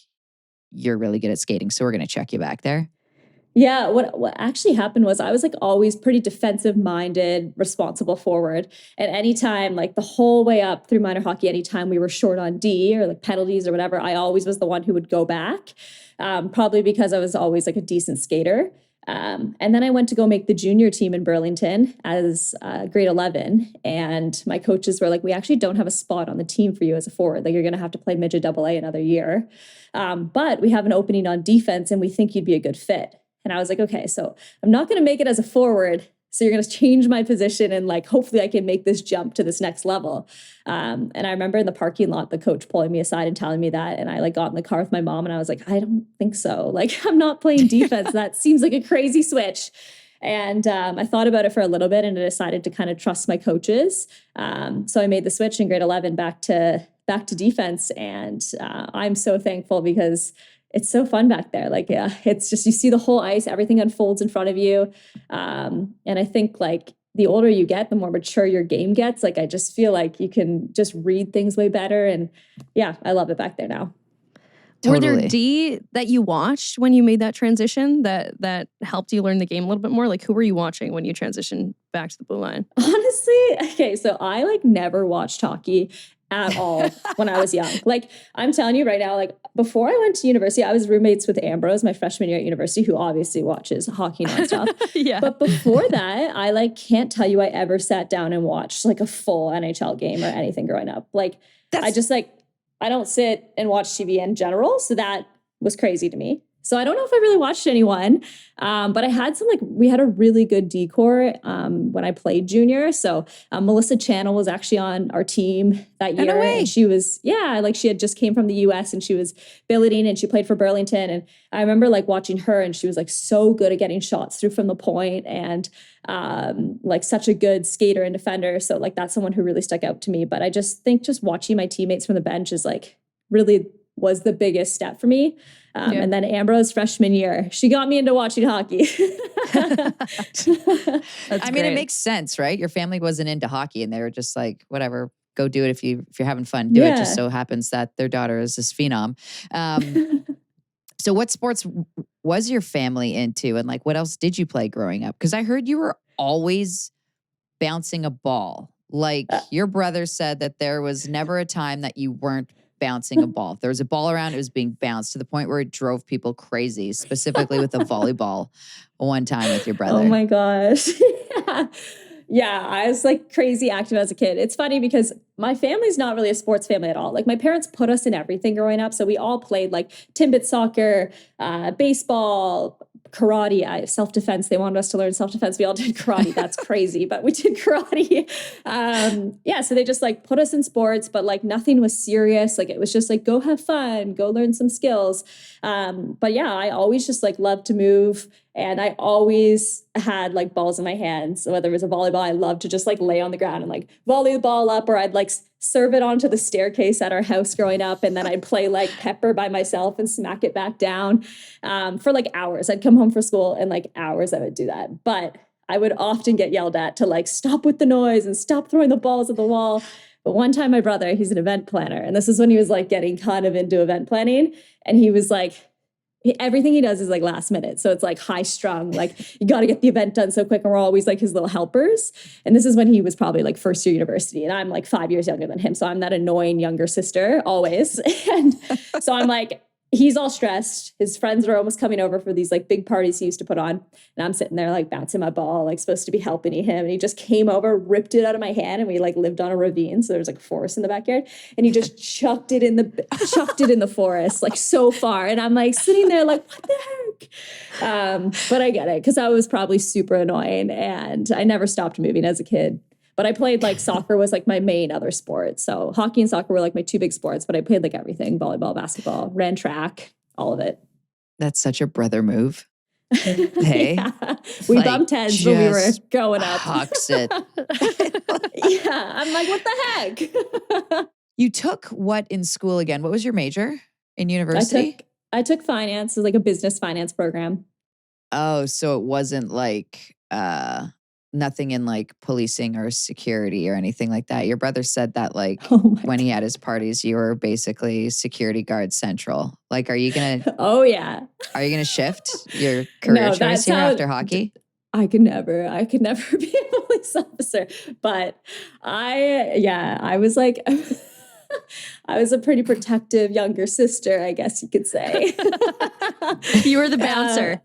you're really good at skating. So we're going to check you back there. Yeah, what actually happened was I was like always pretty defensive minded, responsible forward. And anytime, like the whole way up through minor hockey, anytime we were short on D or like penalties or whatever, I always was the one who would go back, probably because I was always like a decent skater. And then I went to go make the junior team in Burlington as grade 11. And my coaches were like, we actually don't have a spot on the team for you as a forward. Like you're going to have to play midget AA another year. But we have an opening on defense and we think you'd be a good fit. And I was like, okay, so I'm not going to make it as a forward. So you're going to change my position and like, hopefully I can make this jump to this next level. And I remember in the parking lot, the coach pulling me aside and telling me that. And I like got in the car with my mom and I was like, I don't think so. Like, I'm not playing defense. That seems like a crazy switch. And I thought about it for a little bit and I decided to kind of trust my coaches. So I made the switch in grade 11 back to defense. And I'm so thankful because it's so fun back there. Like, yeah, it's just, you see the whole ice, everything unfolds in front of you. And I think like the older you get, the more mature your game gets. Like, I just feel like you can just read things way better. And yeah, I love it back there now. Totally. Were there D that you watched when you made that transition that helped you learn the game a little bit more? Like, who were you watching when you transitioned back to the blue line? Honestly, okay, so I like never watched hockey at all when I was young. Like, I'm telling you right now, like before I went to university, I was roommates with Ambrose, my freshman year at university, who obviously watches hockey nonstop. Yeah. But before that, I like can't tell you I ever sat down and watched like a full NHL game or anything growing up. Like, I just like, I don't sit and watch TV in general. So that was crazy to me. So I don't know if I really watched anyone, but I had some we had a really good decor when I played junior. So Melissa Channel was actually on our team that year. And she was, she had just came from the US and she was billeting and she played for Burlington. And I remember like watching her and she was like so good at getting shots through from the point and like such a good skater and defender. So like that's someone who really stuck out to me. But I just think just watching my teammates from the bench is like really was the biggest step for me. And then Ambrose freshman year, she got me into watching hockey. I mean, it makes sense, right? Your family wasn't into hockey and they were just like, whatever, go do it if you're having fun. Do it. Just so happens that their daughter is this phenom. So what sports was your family into? And like, what else did you play growing up? Because I heard you were always bouncing a ball. Like your brother said that there was never a time that you weren't bouncing a ball. If there was a ball around, it was being bounced to the point where it drove people crazy, specifically with a volleyball one time with your brother. Oh my gosh. Yeah, I was like crazy active as a kid. It's funny because my family's not really a sports family at all. Like my parents put us in everything growing up. So we all played like Timbit soccer, baseball, karate, self-defense. They wanted us to learn self-defense. We all did karate. That's crazy, but we did karate. So they just like put us in sports, but like nothing was serious. Like it was just like, go have fun, go learn some skills. But yeah, I always just like loved to move. And I always had like balls in my hands. So whether it was a volleyball, I loved to just like lay on the ground and like volley the ball up, or I'd like serve it onto the staircase at our house growing up. And then I'd play like pepper by myself and smack it back down for like hours. I'd come home from school and like hours I would do that. But I would often get yelled at to like stop with the noise and stop throwing the balls at the wall. But one time my brother, he's an event planner. And this is when he was like getting kind of into event planning. And he was like, everything he does is like last minute. So it's like high strung, like you got to get the event done so quick. And we're always like his little helpers. And this is when he was probably like first year university. And I'm like 5 years younger than him. So I'm that annoying younger sister always. And so I'm like, he's all stressed. His friends are almost coming over for these like big parties he used to put on. And I'm sitting there like bouncing my ball, like supposed to be helping him. And he just came over, ripped it out of my hand. And we like lived on a ravine. So there was like a forest in the backyard. And he just chucked it in the forest, like so far. And I'm like sitting there like, what the heck? But I get it because I was probably super annoying and I never stopped moving as a kid. But I played like soccer was like my main other sport. So hockey and soccer were like my two big sports, but I played like everything, volleyball, basketball, ran track, all of it. That's such a brother move. Hey, yeah. We bumped heads when we were growing up. Hucks it. Yeah, I'm like, what the heck? You took what in school again? What was your major in university? I took finance, like a business finance program. Oh, so it wasn't like nothing in like policing or security or anything like that. Your brother said that like when he had his parties, you were basically security guard central. Like, are you gonna? Oh yeah. Are you gonna shift your career choice here after hockey? I could never be a police officer. But I was like, I was a pretty protective younger sister, I guess you could say. You were the bouncer.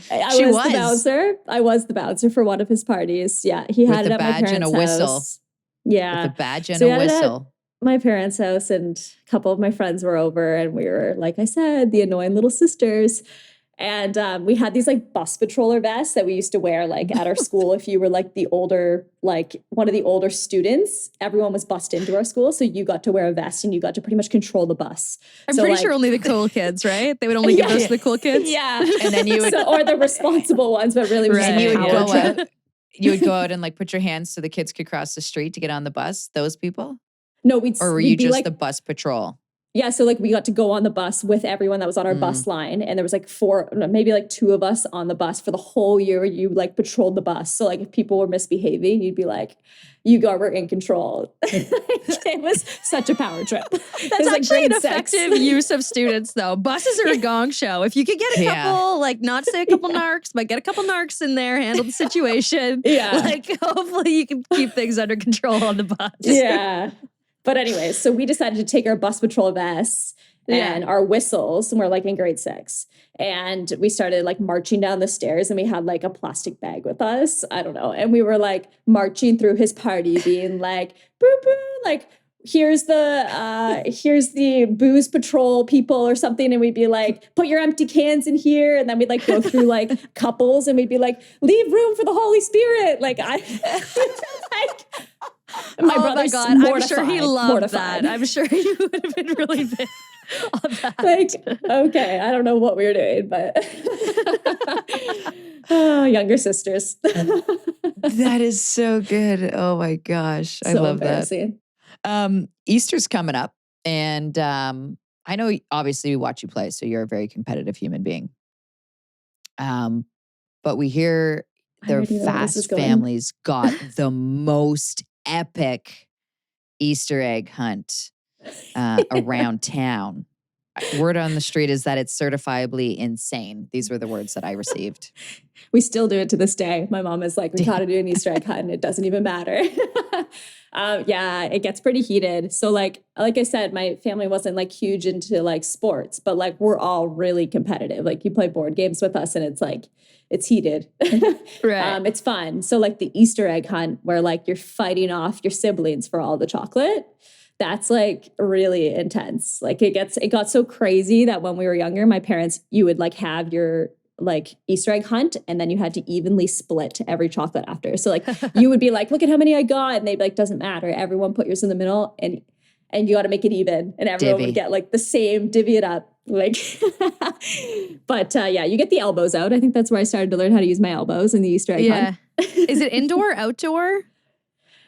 I was the bouncer. I was the bouncer for one of his parties. Yeah, he had it at my parents' house. With a badge and a whistle. Yeah, with a badge and a whistle. My parents' house, and a couple of my friends were over, and we were, like I said, the annoying little sisters. And we had these like bus patroller vests that we used to wear like at our school. If you were like the older, like one of the older students, everyone was bussed into our school. So you got to wear a vest and you got to pretty much control the bus. I'm pretty sure only the cool kids, right? They would only give us the cool kids. Yeah. And then you would, or the responsible ones, but really you would go out and like put your hands so the kids could cross the street to get on the bus. Those people? No, or were you just like, the bus patrol? Yeah, so like we got to go on the bus with everyone that was on our bus line, and there was like maybe like 2 of us on the bus for the whole year. You like patrolled the bus, so like if people were misbehaving, you'd be like, "You guys were in control." It was such a power trip. That's actually an effective use of students, though. Buses are a gong show. If you could get a couple, like not say a couple narcs, but get a couple narcs in there, handle the situation. Yeah, like hopefully you can keep things under control on the bus. Yeah. But anyways, so we decided to take our bus patrol vests and our whistles, and we're like in grade 6. And we started like marching down the stairs, and we had like a plastic bag with us. I don't know. And we were like marching through his party being like, boo boo, like here's the booze patrol people or something. And we'd be like, put your empty cans in here. And then we'd like go through like couples, and we'd be like, leave room for the Holy Spirit. Like my brother's mortified. I'm sure he loved that. I'm sure he would have been really big on that. Like, okay, I don't know what we were doing, but younger sisters. That is so good. Oh my gosh. I love that. Easter's coming up, and I know obviously we watch you play, so you're a very competitive human being. But we hear their Fast families got the most epic Easter egg hunt around town. Word on the street is that it's certifiably insane. These were the words that I received. We still do it to this day. My mom is like, we got to do an Easter egg hunt, and it doesn't even matter. Yeah, it gets pretty heated. So like I said, my family wasn't like huge into like sports, but like we're all really competitive. Like you play board games with us, and it's like, it's heated. Right. It's fun. So like the Easter egg hunt where like you're fighting off your siblings for all the chocolate, that's like really intense. Like it got so crazy that when we were younger, my parents, you would like have your like Easter egg hunt, and then you had to evenly split every chocolate after. So like you would be like, look at how many I got. And they'd be like, doesn't matter. Everyone put yours in the middle, and you got to make it even, and everyone would get like the same, divvy it up. Like, but yeah, you get the elbows out. I think that's where I started to learn how to use my elbows in the Easter egg hunt. Is it indoor, outdoor?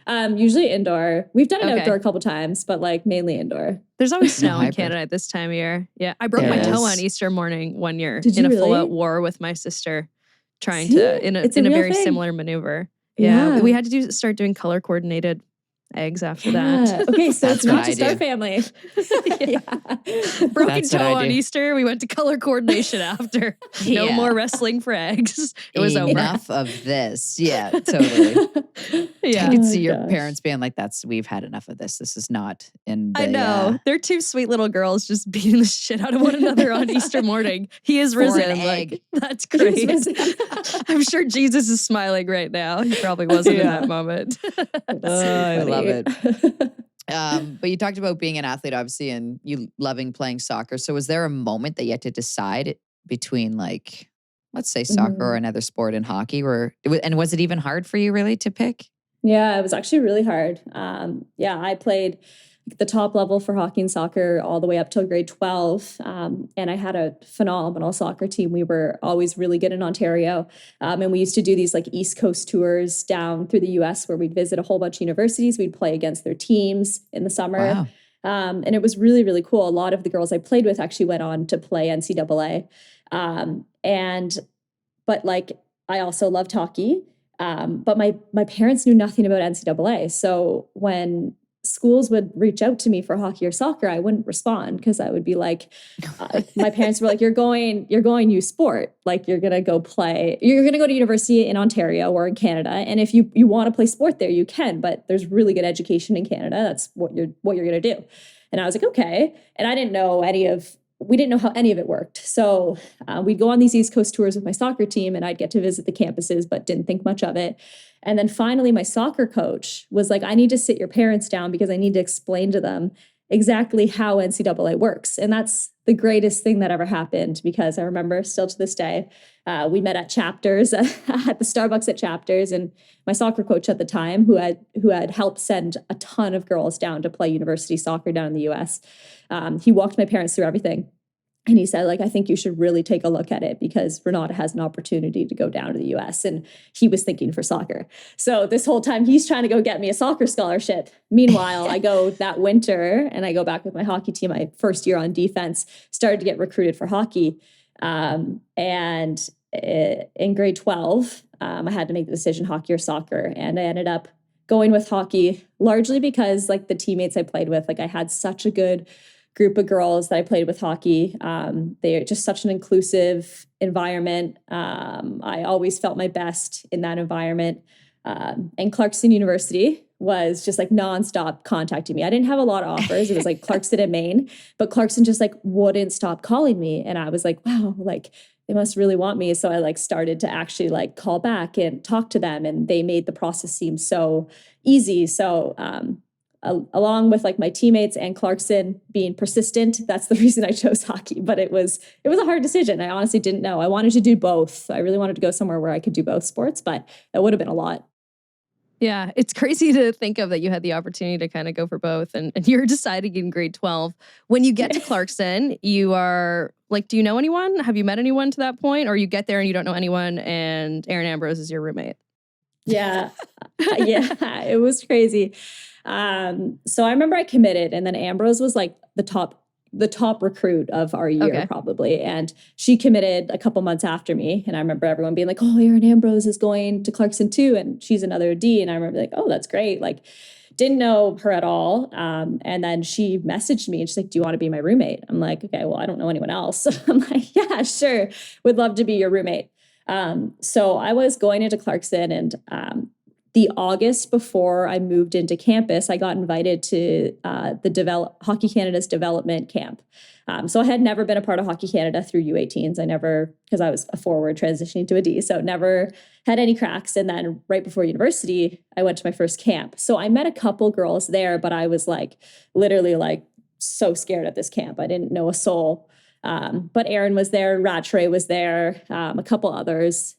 Usually indoor. We've done it outdoor a couple times, but like mainly indoor. There's always snow in Canada at this time of year. Yeah, I broke my toe on Easter morning one year in a full-out war with my sister, trying to in a very similar maneuver. Yeah, we had to start doing color coordinated eggs after that. Okay, so it's not just our family. Broken toe on Easter. We went to color coordination after. No more wrestling for eggs. It was over. Enough of this. Yeah, totally. I could see your parents being like, we've had enough of this. This is not in the, I know. They're 2 sweet little girls just beating the shit out of one another on Easter morning. He is risen. Like, that's great. I'm sure Jesus is smiling right now. He probably wasn't in that moment. I love it. But you talked about being an athlete, obviously, and you loving playing soccer. So was there a moment that you had to decide between like, let's say soccer or another sport in hockey? And was it even hard for you really to pick? Yeah, it was actually really hard. I played the top level for hockey and soccer all the way up till grade 12. And I had a phenomenal soccer team. We were always really good in Ontario. And we used to do these like East Coast tours down through the US where we'd visit a whole bunch of universities. We'd play against their teams in the summer. Wow. And it was really, really cool. A lot of the girls I played with actually went on to play NCAA. But like, I also loved hockey. But my parents knew nothing about NCAA. So when schools would reach out to me for hockey or soccer, I wouldn't respond because I would be like, my parents were like, you're going U Sport. Like you're going to go to university in Ontario or in Canada. And if you want to play sport there, you can, but there's really good education in Canada. That's what you're going to do. And I was like, okay. And we didn't know how any of it worked. So we'd go on these East Coast tours with my soccer team and I'd get to visit the campuses, but didn't think much of it. And then finally my soccer coach was like, I need to sit your parents down because I need to explain to them exactly how NCAA works. And that's the greatest thing that ever happened because I remember still to this day, we met at Chapters at the Starbucks at Chapters, and my soccer coach at the time who had helped send a ton of girls down to play university soccer down in the US. He walked my parents through everything. And he said, like, I think you should really take a look at it because Renata has an opportunity to go down to the US. And he was thinking for soccer. So this whole time he's trying to go get me a soccer scholarship. Meanwhile, I go that winter and I go back with my hockey team. My first year on defense, started to get recruited for hockey. And in grade 12, I had to make the decision, hockey or soccer. And I ended up going with hockey largely because like the teammates I played with, like I had such a good group of girls that I played with hockey. They're just such an inclusive environment. I always felt my best in that environment. And Clarkson University was just like nonstop contacting me. I didn't have a lot of offers. It was like Clarkson and Maine, but Clarkson just like wouldn't stop calling me. And I was like, wow, like they must really want me. So I like started to actually like call back and talk to them, and they made the process seem so easy. So, along with like my teammates and Clarkson being persistent, that's the reason I chose hockey. But it was a hard decision. I honestly didn't know. I wanted to do both. I really wanted to go somewhere where I could do both sports, but it would have been a lot. Yeah, it's crazy to think of that you had the opportunity to kind of go for both, and you're deciding in grade 12. When you get to Clarkson, you are like, do you know anyone? Have you met anyone to that point? Or you get there and you don't know anyone and Aaron Ambrose is your roommate? Yeah. Yeah, it was crazy. So I remember I committed, and then Ambrose was like the top recruit of our year, probably. And she committed a couple months after me. And I remember everyone being like, oh, Erin Ambrose is going to Clarkson too. And she's another D. And I remember like, oh, that's great. Like, didn't know her at all. And then she messaged me and she's like, do you want to be my roommate? I'm like, okay, well, I don't know anyone else. I'm like, yeah, sure. Would love to be your roommate. So I was going into Clarkson, and the August before I moved into campus, I got invited to Hockey Canada's development camp. So I had never been a part of Hockey Canada through U18s. Because I was a forward transitioning to a D, so never had any cracks. And then right before university, I went to my first camp. So I met a couple girls there, but I was like literally like so scared at this camp. I didn't know a soul. But Aaron was there, Rattray was there, a couple others.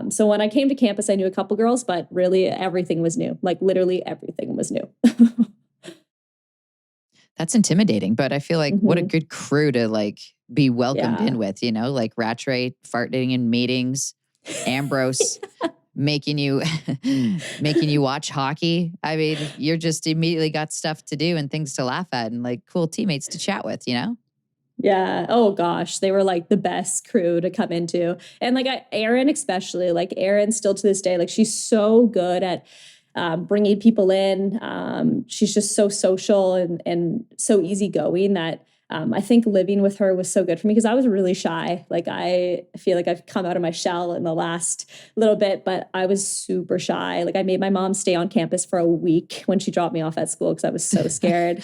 So when I came to campus, I knew a couple girls, but really everything was new. Like literally everything was new. That's intimidating, but I feel like what a good crew to like be welcomed in with, you know, like Rattray farting in meetings, Ambrose making you watch hockey. I mean, you're just immediately got stuff to do and things to laugh at and like cool teammates to chat with, you know? Yeah. Oh gosh. They were like the best crew to come into. And like Erin, especially, like Erin still to this day, like she's so good at bringing people in. She's just so social and so easygoing that I think living with her was so good for me because I was really shy. Like I feel like I've come out of my shell in the last little bit, but I was super shy. Like I made my mom stay on campus for a week when she dropped me off at school because I was so scared.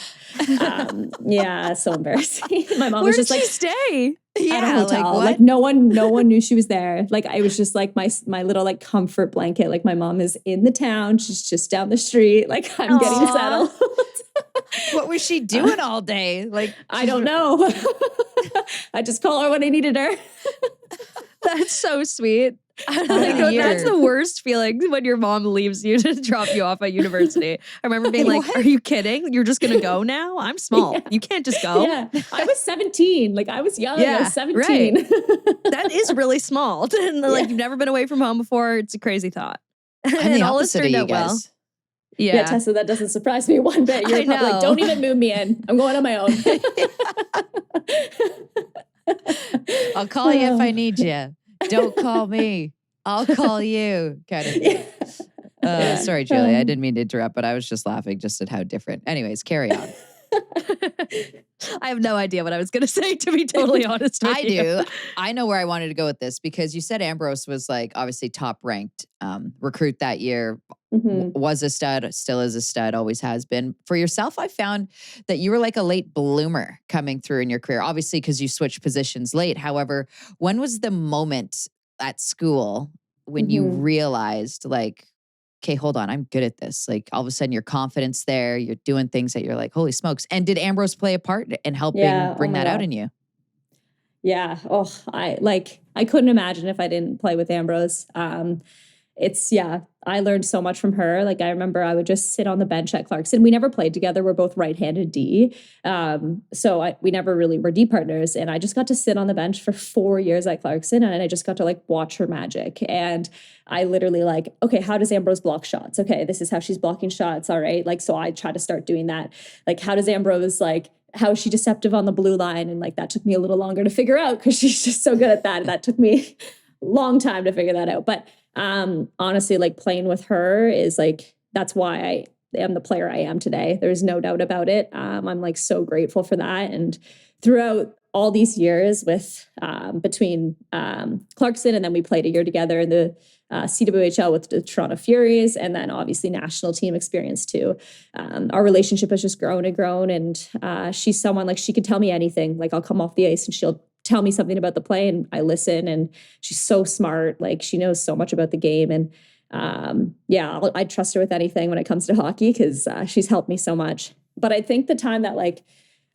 Yeah, so embarrassing. My mom was just like, stay? At a hotel. Like no one knew she was there. Like I was just like my little like comfort blanket. Like my mom is in the town. She's just down the street. Like I'm getting settled. What was she doing all day? Like I don't know. I just call her when I needed her. That's so sweet. That's the worst feeling when your mom leaves you to drop you off at university. I remember being like, are you kidding? You're just going to go now? I'm small. Yeah. You can't just go. Yeah. I was 17. Like I was young. I was 17. Right. That is really small. And like you've never been away from home before. It's a crazy thought. I'm the opposite of you guys. Well. Yeah, Tessa, that doesn't surprise me one bit. You're probably like, don't even move me in. I'm going on my own. I'll call you if I need you. Don't call me. I'll call you. Kind of thing. Sorry, Julie. I didn't mean to interrupt, but I was just laughing just at how different. Anyways, carry on. I have no idea what I was going to say, to be totally honest with you. I do. I know where I wanted to go with this because you said Ambrose was like obviously top ranked recruit that year, was a stud, still is a stud, always has been. For yourself, I found that you were like a late bloomer coming through in your career, obviously because you switched positions late. However, when was the moment at school when you realized like, okay, hold on, I'm good at this. Like all of a sudden your confidence there, you're doing things that you're like, holy smokes. And did Ambrose play a part in helping bring that out in you? Yeah. Oh, I couldn't imagine if I didn't play with Ambrose. I learned so much from her. Like I remember I would just sit on the bench at Clarkson. We never played together. We're both right-handed D. We never really were D partners. And I just got to sit on the bench for 4 years at Clarkson. And I just got to like watch her magic. And I literally like, okay, how does Ambrose block shots? Okay, this is how she's blocking shots. All right. Like, so I try to start doing that. Like, how does Ambrose how is she deceptive on the blue line? And like, that took me a little longer to figure out because she's just so good at that. And that took me a long time to figure that out. But honestly, like playing with her is like, that's why I am the player I am today. There's no doubt about it. I'm like so grateful for that. And throughout all these years between Clarkson and then we played a year together in the CWHL with the Toronto Furies and then obviously national team experience too. Our relationship has just grown and grown. And she's someone like she could tell me anything. Like I'll come off the ice and she'll tell me something about the play and I listen and she's so smart. Like she knows so much about the game. And I trust her with anything when it comes to hockey because she's helped me so much. But I think the time that like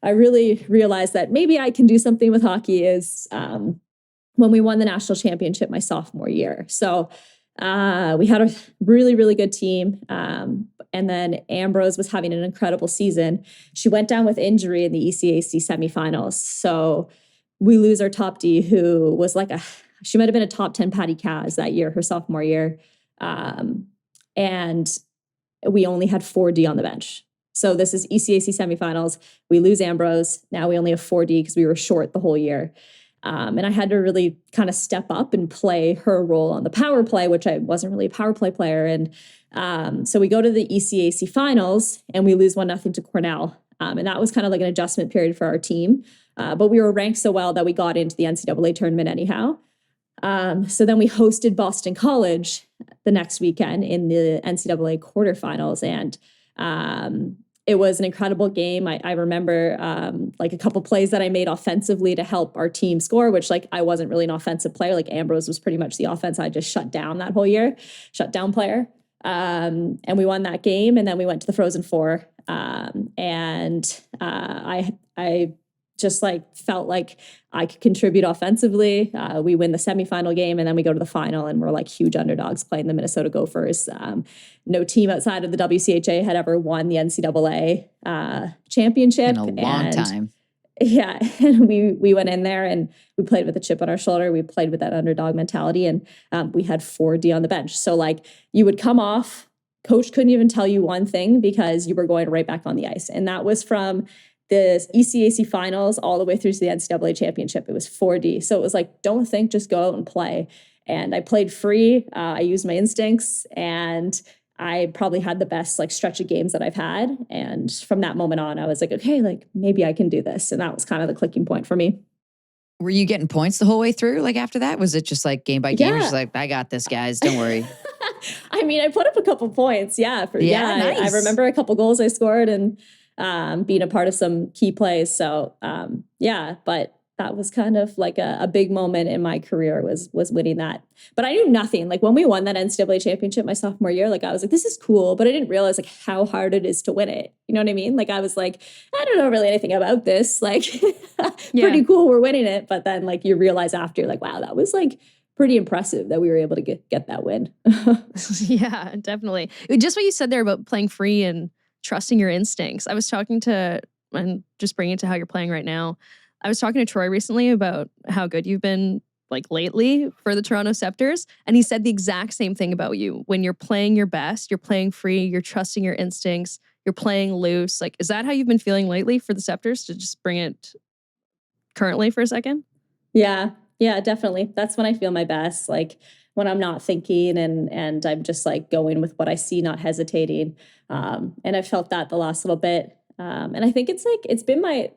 I really realized that maybe I can do something with hockey is when we won the national championship my sophomore year. So we had a really, really good team. And then Ambrose was having an incredible season. She went down with injury in the ECAC semifinals. So we lose our top D, who was like she might have been a top 10 Patty Kaz that year, her sophomore year. And we only had 4D on the bench. So this is ECAC semifinals. We lose Ambrose. Now we only have 4D because we were short the whole year. And I had to really kind of step up and play her role on the power play, which I wasn't really a power play player. And so we go to the ECAC finals and we lose 1-0 to Cornell. And that was kind of like an adjustment period for our team. But we were ranked so well that we got into the NCAA tournament anyhow. So then we hosted Boston College the next weekend in the NCAA quarterfinals. And it was an incredible game. I remember like a couple plays that I made offensively to help our team score, which like I wasn't really an offensive player. Like Ambrose was pretty much the offense I just shut down that whole year, shut down player. And we won that game. And then we went to the Frozen Four. I just like felt like I could contribute offensively. We win the semifinal game and then we go to the final and we're like huge underdogs playing the Minnesota Gophers. No team outside of the WCHA had ever won the NCAA championship. In a long time. Yeah. And we went in there and we played with a chip on our shoulder. We played with that underdog mentality and we had 4D on the bench. So like you would come off, coach couldn't even tell you one thing because you were going right back on the ice. And that was from the ECAC finals all the way through to the NCAA championship. It was 4D. So it was like, don't think, just go out and play. And I played free. I used my instincts and I probably had the best like stretch of games that I've had. And from that moment on, I was like, okay, like maybe I can do this. And that was kind of the clicking point for me. Were you getting points the whole way through? Like after that, was it just like game by game? You're just like, I got this, guys. Don't worry. I mean, I put up a couple points. Yeah. Nice. I remember a couple goals I scored and being a part of some key plays. So but that was kind of like a big moment in my career was winning that. But I knew nothing. Like when we won that NCAA championship my sophomore year, like I was like, this is cool, but I didn't realize like how hard it is to win it. You know what I mean? Like I was like, I don't know really anything about this. Like pretty cool, we're winning it. But then like you realize after, like, wow, that was like pretty impressive that we were able to get that win. Yeah, definitely. Just what you said there about playing free and trusting your instincts. I was talking to, and just bringing it to how you're playing right now. I was talking to Troy recently about how good you've been like lately for the Toronto Scepters. And he said the exact same thing about you. When you're playing your best, you're playing free, you're trusting your instincts, you're playing loose. Like, is that how you've been feeling lately for the Scepters, to just bring it currently for a second? Yeah, definitely. That's when I feel my best. Like when I'm not thinking and I'm just like going with what I see, not hesitating. And I felt that the last little bit. And I think it's been like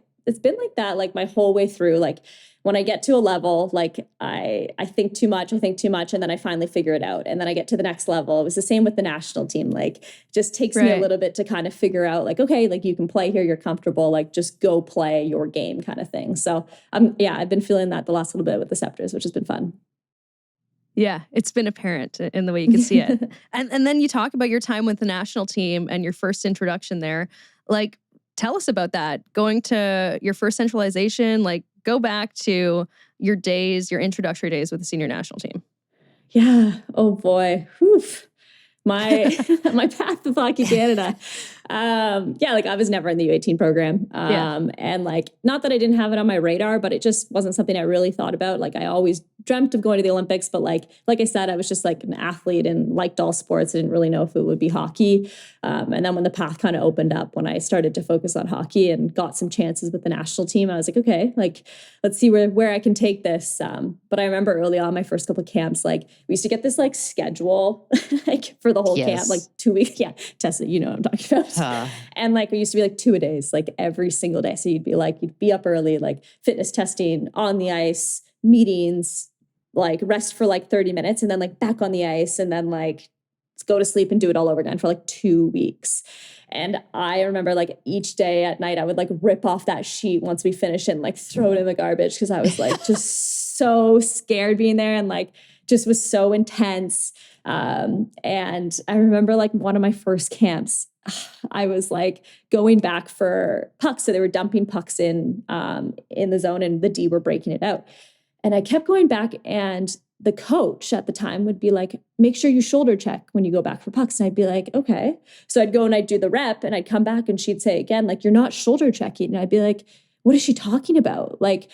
that like my whole way through. Like when I get to a level, like I think too much, and then I finally figure it out. And then I get to the next level. It was the same with the national team. Like just takes me a little bit to kind of figure out like, okay, like you can play here, you're comfortable, like just go play your game kind of thing. So I've been feeling that the last little bit with the Scepters, which has been fun. Yeah, it's been apparent in the way you can see it. And then you talk about your time with the national team and your first introduction there. Like, tell us about that. Going to your first centralization, like go back to your days, your introductory days with the senior national team. Yeah. Oh boy. Whew. My path with Hockey Canada. Like I was never in the U18 program. And like, not that I didn't have it on my radar, but it just wasn't something I really thought about. Like I always dreamt of going to the Olympics, but like I said, I was just like an athlete and liked all sports. I didn't really know if it would be hockey. And then when the path kind of opened up, when I started to focus on hockey and got some chances with the national team, I was like, okay, like let's see where I can take this. But I remember early on my first couple of camps, like we used to get this like schedule like for the whole camp, like 2 weeks. Yeah. Tessa, you know what I'm talking about. And like we used to be like 2-a-days, like every single day. So you'd be up early, like fitness testing, on the ice, meetings, like rest for like 30 minutes and then like back on the ice and then like go to sleep and do it all over again for like 2 weeks. And I remember like each day at night, I would like rip off that sheet once we finished it and like throw it in the garbage because I was like just so scared being there and like just was so intense. And I remember like one of my first camps, I was like going back for pucks. So they were dumping pucks in the zone and the D were breaking it out. And I kept going back and the coach at the time would be like, make sure you shoulder check when you go back for pucks. And I'd be like, okay. So I'd go and I'd do the rep and I'd come back and she'd say again, like, you're not shoulder checking. And I'd be like, what is she talking about? Like,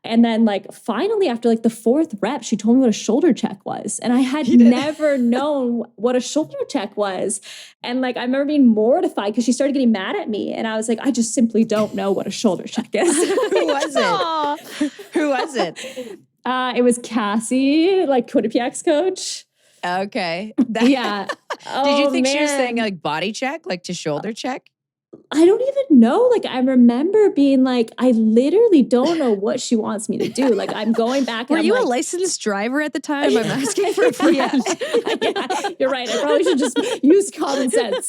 and then like finally after like the 4th rep, she told me what a shoulder check was. And I had never known what a shoulder check was. And like, I remember being mortified because she started getting mad at me. And I was like, I just simply don't know what a shoulder check is. Who was it? Who was it? It was Cassie, like Quinnipiac's coach. Okay. Yeah. Did you think she was saying like body check, like to shoulder check? I don't even know. Like, I remember being like, I literally don't know what she wants me to do. Like, I'm going back. Were you like, a licensed driver at the time? I'm asking for a friend. Yeah, you're right. I probably should just use common sense.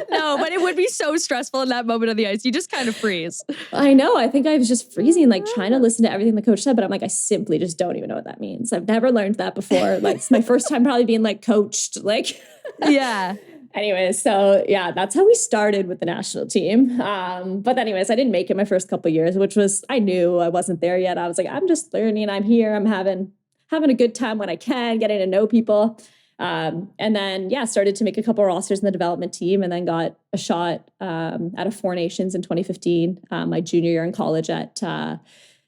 No, but it would be so stressful in that moment on the ice. You just kind of freeze. I know. I think I was just freezing, like trying to listen to everything the coach said, but I'm like, I simply just don't even know what that means. I've never learned that before. Like, it's my first time probably being like coached. Like, yeah. Anyways, so yeah, that's how we started with the national team. But anyways, I didn't make it my first couple of years, which was, I knew I wasn't there yet. I was like, I'm just learning. I'm here. I'm having a good time when I can, getting to know people. And then, started to make a couple of rosters in the development team and then got a shot out of 4 Nations in 2015, my junior year in college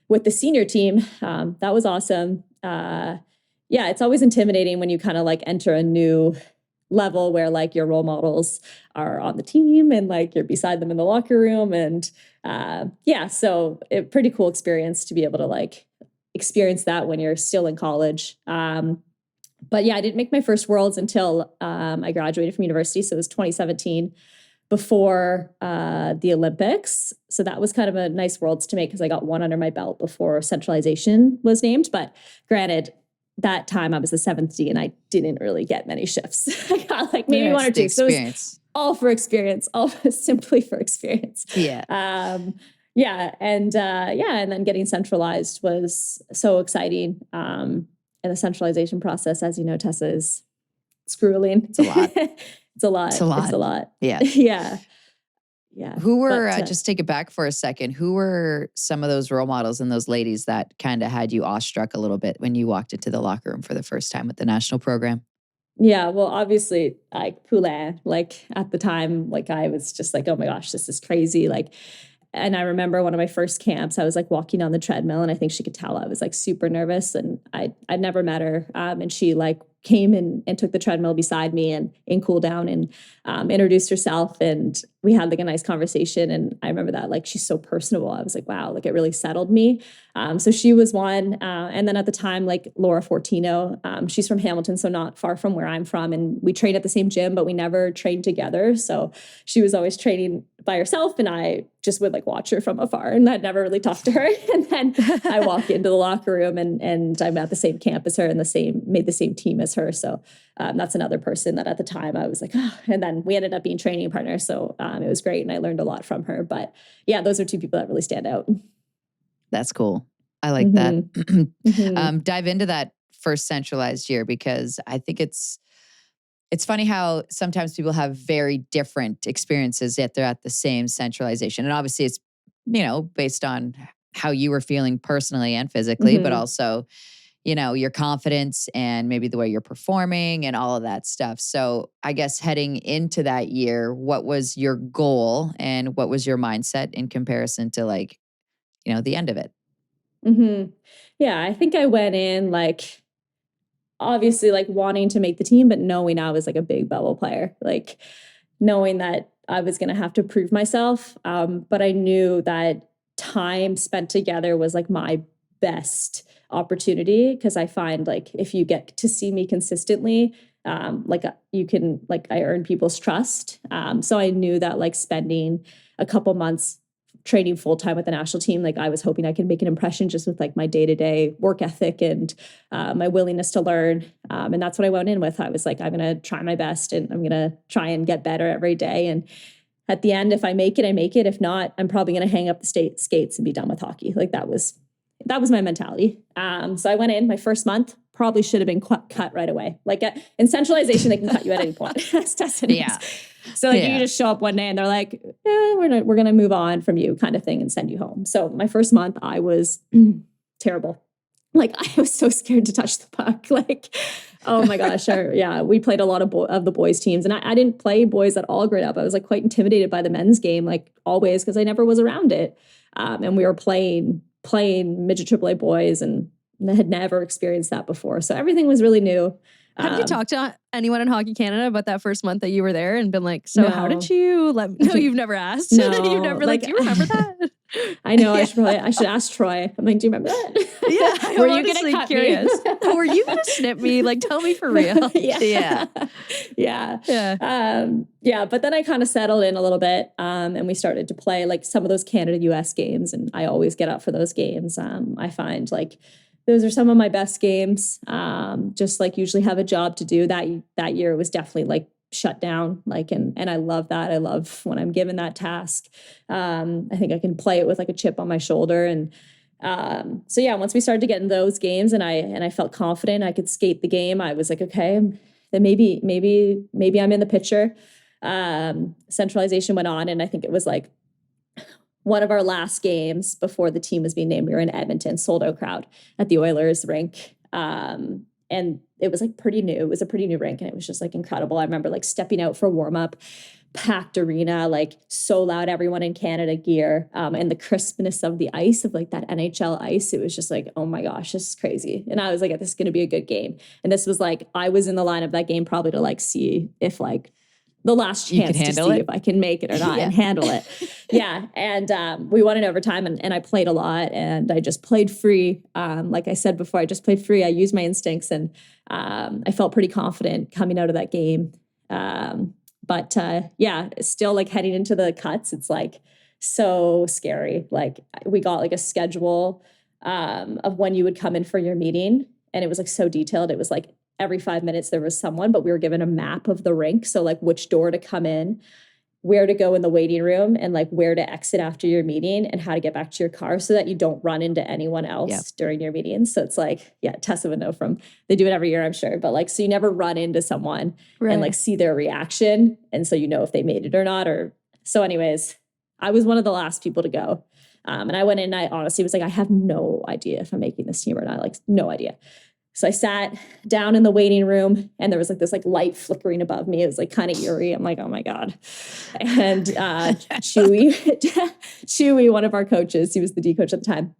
with the senior team. That was awesome. It's always intimidating when you kind of like enter a new level where like your role models are on the team and like you're beside them in the locker room. And so a pretty cool experience to be able to like experience that when you're still in college. But I didn't make my first Worlds until I graduated from university. So it was 2017 before the Olympics. So that was kind of a nice Worlds to make because I got one under my belt before centralization was named. But granted, that time I was the 7th D and I didn't really get many shifts. I got like maybe 1 or 2. So it was all for experience, all simply for experience. Yeah. And then getting centralized was so exciting. And the centralization process, as you know, Tessa, is grueling. It's a lot. It's a lot. It's a lot. It's a lot. Yeah. Yeah. Yeah. Who were, just take it back for a second, who were some of those role models and those ladies that kind of had you awestruck a little bit when you walked into the locker room for the first time with the national program? Yeah, well, obviously, like Poulin, like at the time, like I was just like, oh my gosh, this is crazy. Like, and I remember one of my first camps, I was like walking on the treadmill, and I think she could tell I was like super nervous, and I'd never met her, and she like came and took the treadmill beside me and in cool down and introduced herself, and we had like a nice conversation. And I remember that like she's so personable. I was like, wow, like it really settled me. So she was one, and then at the time, like Laura Fortino, she's from Hamilton, so not far from where I'm from, and we trained at the same gym, but we never trained together. So she was always training by herself, and I just would like watch her from afar, and I'd never really talked to her. And then I walk into the locker room, and I'm at the same camp as her and made the same team as her. So that's another person that at the time I was like, oh. And then we ended up being training partners. So it was great, and I learned a lot from her. But yeah, those are two people that really stand out. That's cool. I like that. Dive into that first centralized year, because I think it's funny how sometimes people have very different experiences, yet they're at the same centralization. And obviously it's, based on how you were feeling personally and physically, but also, your confidence and maybe the way you're performing and all of that stuff. So I guess heading into that year, what was your goal and what was your mindset in comparison to like, the end of it? Yeah, I think I went in like, obviously like wanting to make the team, but knowing I was like a big bubble player, like knowing that I was going to have to prove myself. But I knew that time spent together was like my best opportunity, because I find like if you get to see me consistently, like you can, like I earn people's trust. So I knew that like spending a couple months training full time with the national team, like I was hoping I could make an impression just with like my day-to-day work ethic and my willingness to learn. And that's what I went in with. I was like, I'm going to try my best, and I'm going to try and get better every day. And at the end, if I make it, I make it. If not, I'm probably going to hang up the skates and be done with hockey. Like that was my mentality. So I went in my first month, probably should have been cut right away. Like in centralization, they can cut you at any point. Yeah. So like you just show up one day and they're like, we're going to move on from you kind of thing and send you home. So my first month I was terrible. Like I was so scared to touch the puck. Like, oh my gosh. We played a lot of the boys teams, and I didn't play boys at all growing up. I was like quite intimidated by the men's game, like always, because I never was around it. And we were playing midget AAA boys, and I had never experienced that before. So everything was really new. Have you talked to anyone in Hockey Canada about that first month that you were there and been like, so how did you let me know? You've never asked. No, you've never like, do you remember that? I know. Yeah. I should ask Troy. I'm like, do you remember that? Yeah. Were you going to cut curious? Were you going to snip me? Like, tell me for real. Yeah. But then I kind of settled in a little bit, and we started to play like some of those Canada-US games, and I always get up for those games. I find like those are some of my best games. Just like usually have a job to do. That year it was definitely like shut down. Like, and I love that. I love when I'm given that task. I think I can play it with like a chip on my shoulder. And so yeah, once we started to get in those games and I felt confident I could skate the game, I was like, okay, then maybe I'm in the picture. Centralization went on, and I think it was like one of our last games before the team was being named. We were in Edmonton, sold out crowd at the Oilers rink. And it was like pretty new. It was a pretty new rink, and it was just like incredible. I remember like stepping out for warm up, packed arena, like so loud, everyone in Canada gear, and the crispness of the ice, of like that NHL ice. It was just like, oh my gosh, this is crazy. And I was like, this is going to be a good game. And this was like, I was in the line of that game probably to like see if like the last chance to see if I can make it or not and handle it. Yeah. And we won in overtime, and I played a lot, and I just played free. Like I said before, I just played free. I used my instincts, and I felt pretty confident coming out of that game. But still like heading into the cuts, it's like so scary. Like we got like a schedule of when you would come in for your meeting, and it was like so detailed. It was like every 5 minutes there was someone, but we were given a map of the rink. So like which door to come in, where to go in the waiting room, and like where to exit after your meeting, and how to get back to your car so that you don't run into anyone else during your meetings. So it's like, Tessa would know they do it every year, I'm sure. But like, so you never run into someone and like see their reaction. And so you know if they made it or not. So anyways, I was one of the last people to go. And I went in and I honestly was like, I have no idea if I'm making this team or not. Like, no idea. So I sat down in the waiting room and there was like this like light flickering above me. It was like kind of eerie. I'm like, oh my God. And Chewy, one of our coaches, he was the D coach at the time,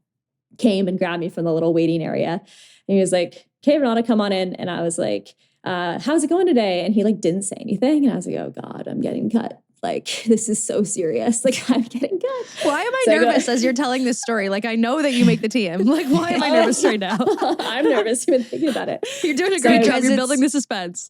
came and grabbed me from the little waiting area. And he was like, okay, Renata, come on in. And I was like, how's it going today? And he like didn't say anything. And I was like, oh God, I'm getting cut. Like, this is so serious. Like, I'm getting cut. Why am I nervous as you're telling this story? Like, I know that you make the team. Like, why am I nervous right now? I'm nervous even thinking about it. You're doing a great job. You're building the suspense.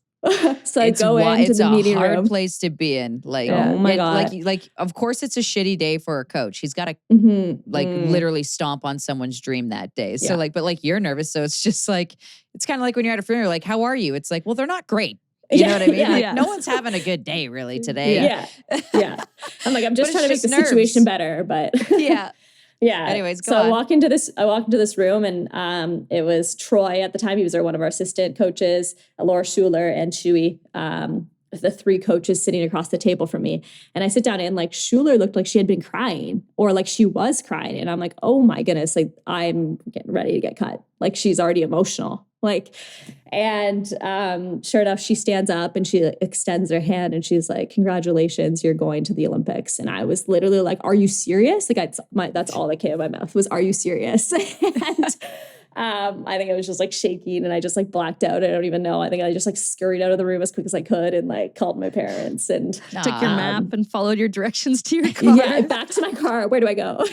So I go into the meeting room. It's a hard place to be in. Like, oh my God. Like, of course it's a shitty day for a coach. He's got to literally stomp on someone's dream that day. So but like you're nervous. So it's just like, it's kind of like when you're at a funeral, like, how are you? It's like, well, they're not great. You know what I mean? Like, no one's having a good day really today. Yeah. I'm like, I'm just trying to make the situation better, but yeah. Anyways, I walk into this room and it was Troy at the time. He was one of our assistant coaches, Laura Schuler and Chewy, the three coaches sitting across the table from me. And I sit down and like Schuler looked like she had been crying or like she was crying. And I'm like, oh my goodness, like I'm getting ready to get cut. Like she's already emotional. Like, and sure enough, she stands up and she extends her hand and she's like, congratulations, you're going to the Olympics. And I was literally like, are you serious? Like that's all that came out of my mouth was, are you serious? And I think I was just like shaking and I just like blacked out. I don't even know. I think I just like scurried out of the room as quick as I could and like called my parents and took your map and followed your directions to your car. Yeah, back to my car. Where do I go?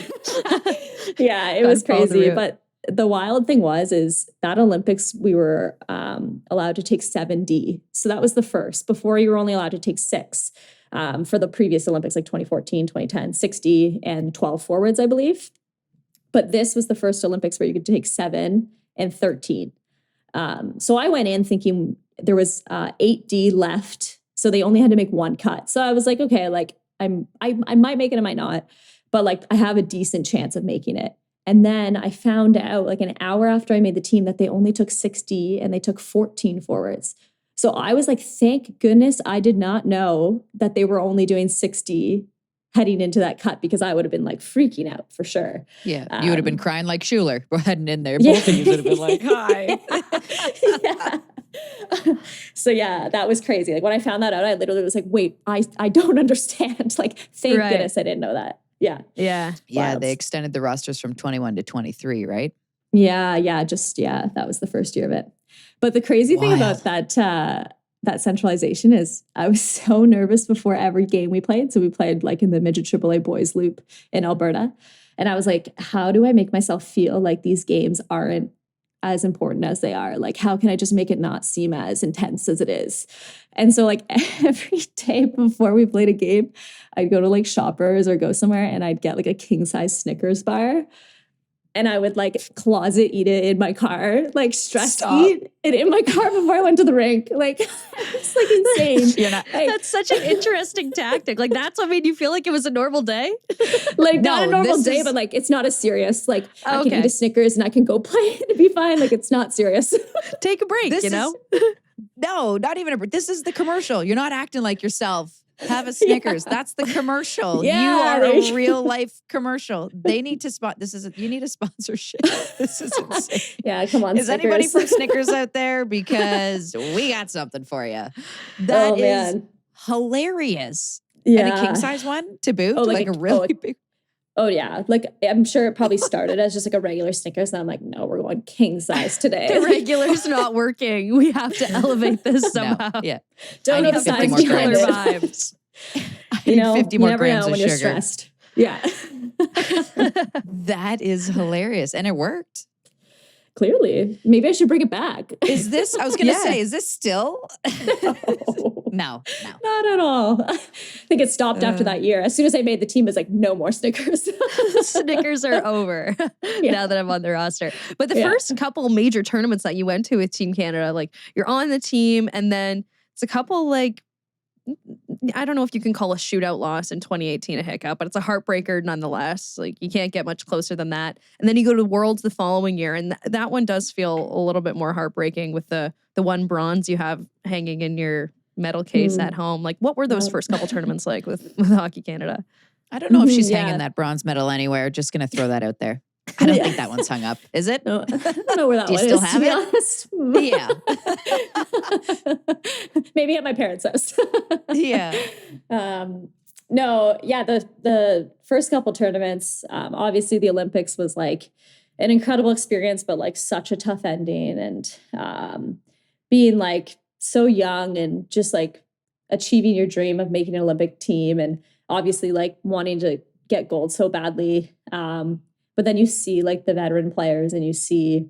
Yeah, it was crazy. But the wild thing is that Olympics, we were allowed to take 7D. So that was the first. Before you were only allowed to take 6 for the previous Olympics, like 2014, 2010, 60 and 12 forwards, I believe. But this was the first Olympics where you could take 7 and 13. So I went in thinking there was 8D left. So they only had to make 1 cut. So I was like, okay, like I might make it, I might not. But like I have a decent chance of making it. And then I found out like an hour after I made the team that they only took 6D and they took 14 forwards. So I was like, thank goodness I did not know that they were only doing 6D heading into that cut because I would have been like freaking out for sure. Yeah. You would have been crying like Schuler heading in there. Both of you would have been like, hi. So yeah, that was crazy. Like when I found that out, I literally was like, wait, I don't understand. Like, thank goodness I didn't know that. Yeah. Yeah. Yeah. They extended the rosters from 21 to 23, right? Yeah. That was the first year of it. But the crazy thing about that centralization is I was so nervous before every game we played. So we played like in the midget AAA boys loop in Alberta. And I was like, how do I make myself feel like these games aren't as important as they are? Like, how can I just make it not seem as intense as it is? And so like every day before we played a game, I'd go to like Shoppers or go somewhere and I'd get like a king size Snickers bar. And I would like closet eat it in my car, like eat it in my car before I went to the rink. Like, it's like insane. That's such an interesting tactic. Like, that's what made you feel like it was a normal day? Like, not a normal day, but like, it's not as serious. Like, I can eat a Snickers and I can go play and be fine. Like, it's not serious. Take a break, No, not even a break. This is the commercial. You're not acting like yourself. Have a Snickers. That's the commercial. You are a real life commercial. They need to you need a sponsorship. This is insane. Yeah, come on. Is Snickers. Anybody from Snickers out there? Because we got something for you. That is hilarious. Yeah. And a king size one to boot? Like a really big. Oh yeah. Like I'm sure it probably started as just like a regular Snickers. And I'm like, no, we're going king size today. The regular's not working. We have to elevate this somehow. No, yeah. Don't know the size behind it. Vibes. You know, 50 more grams of when sugar. You're stressed. Yeah. That is hilarious. And it worked. Clearly. Maybe I should bring it back. Is this, I was going to say, is this still? No. Not at all. I think it stopped after that year. As soon as I made the team, it was like, no more Snickers. Snickers are over now that I'm on the roster. But the first couple major tournaments that you went to with Team Canada, like you're on the team and then it's a couple like, I don't know if you can call a shootout loss in 2018 a hiccup, but it's a heartbreaker nonetheless. Like you can't get much closer than that. And then you go to Worlds the following year, and that one does feel a little bit more heartbreaking with the one bronze you have hanging in your medal case at home. Like what were those first couple tournaments like with Hockey Canada? I don't know if she's hanging that bronze medal anywhere. Just going to throw that out there. I don't think that one's hung up. Is it? No, I don't know where that Do you one still is, have to be it? honest. Yeah. Maybe at my parents' house. Yeah. No, yeah, the first couple tournaments, obviously the Olympics was like an incredible experience, but like such a tough ending. And being like so young and just like achieving your dream of making an Olympic team and obviously like wanting to get gold so badly. But then you see like the veteran players and you see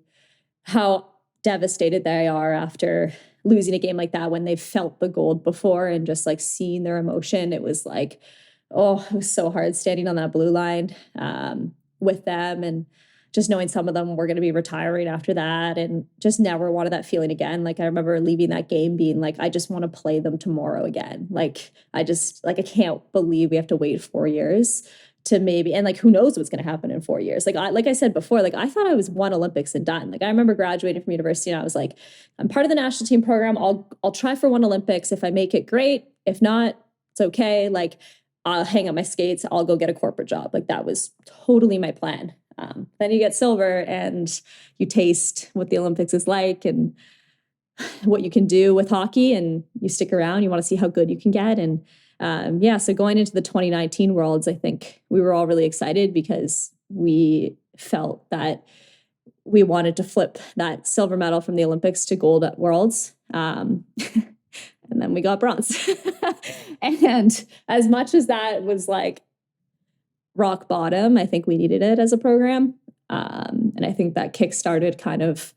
how devastated they are after losing a game like that when they've felt the gold before, and just like seeing their emotion. It was like, oh, it was so hard standing on that blue line with them, and just knowing some of them were going to be retiring after that, and just never wanted that feeling again. Like I remember leaving that game being like, I just want to play them tomorrow again. Like I can't believe we have to wait 4 years to maybe, and like who knows what's going to happen in 4 years. Like I said before, like I thought I was one Olympics and done. Like I remember graduating from university and I was like, I'm part of the national team program. I'll try for one Olympics. If I make it, great. If not, it's okay. Like I'll hang up my skates. I'll go get a corporate job. Like that was totally my plan. Then you get silver and you taste what the Olympics is like and what you can do with hockey, and you stick around. You want to see how good you can get. And so going into the 2019 Worlds, I think we were all really excited because we felt that we wanted to flip that silver medal from the Olympics to gold at Worlds. And then we got bronze. And as much as that was like rock bottom, I think we needed it as a program. And I think that kickstarted kind of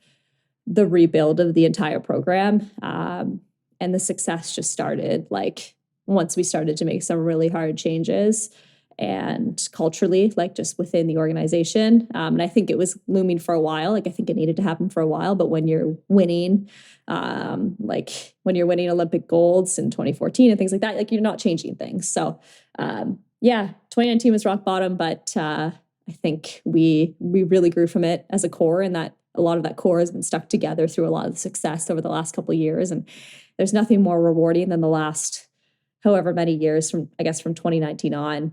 the rebuild of the entire program. And the success just started like once we started to make some really hard changes and culturally, like just within the organization. And I think it was looming for a while. Like I think it needed to happen for a while, but when you're winning, like when you're winning Olympic golds in 2014 and things like that, like you're not changing things. So 2019 was rock bottom, but I think we really grew from it as a core, and that a lot of that core has been stuck together through a lot of the success over the last couple of years. And there's nothing more rewarding than the last however many years from 2019 on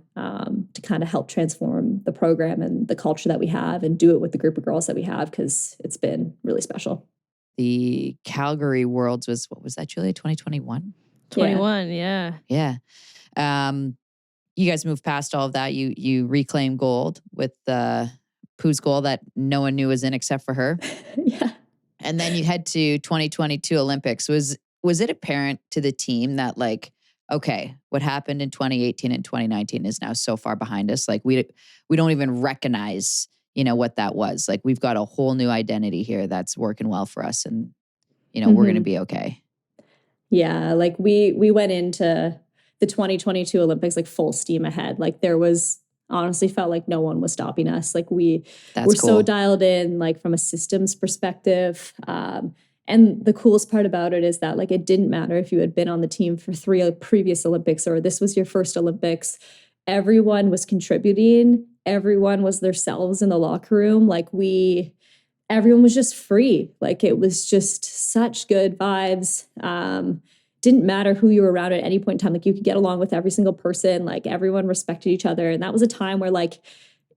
to kind of help transform the program and the culture that we have and do it with the group of girls that we have, because it's been really special. The Calgary Worlds what was that, Julia? 2021? 21, yeah. Yeah. You guys moved past all of that. You reclaimed gold with the Pooh's goal that no one knew was in except for her. Yeah. And then you head to 2022 Olympics. Was it apparent to the team that like, okay, what happened in 2018 and 2019 is now so far behind us? Like we don't even recognize, what that was. Like we've got a whole new identity here that's working well for us, and we're going to be okay. Yeah, like we went into the 2022 Olympics like full steam ahead. Like there was honestly felt like no one was stopping us. Like we're cool. So dialed in, like from a systems perspective. And the coolest part about it is that like it didn't matter if you had been on the team for 3 previous Olympics or this was your first Olympics. Everyone was contributing. Everyone was themselves in the locker room. Like everyone was just free. Like it was just such good vibes. Didn't matter who you were around at any point in time. Like you could get along with every single person. Like everyone respected each other. And that was a time where like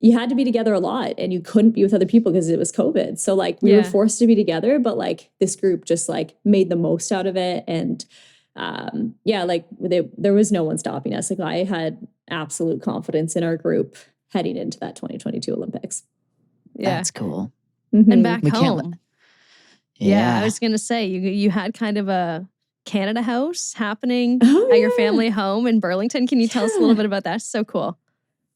you had to be together a lot and you couldn't be with other people because it was COVID. So like we were forced to be together, but like this group just like made the most out of it. And like there was no one stopping us. Like I had absolute confidence in our group heading into that 2022 Olympics. Yeah. That's cool. Mm-hmm. And back home. Yeah, I was going to say, you had kind of a Canada House happening at your family home in Burlington. Can you tell us a little bit about that? So cool.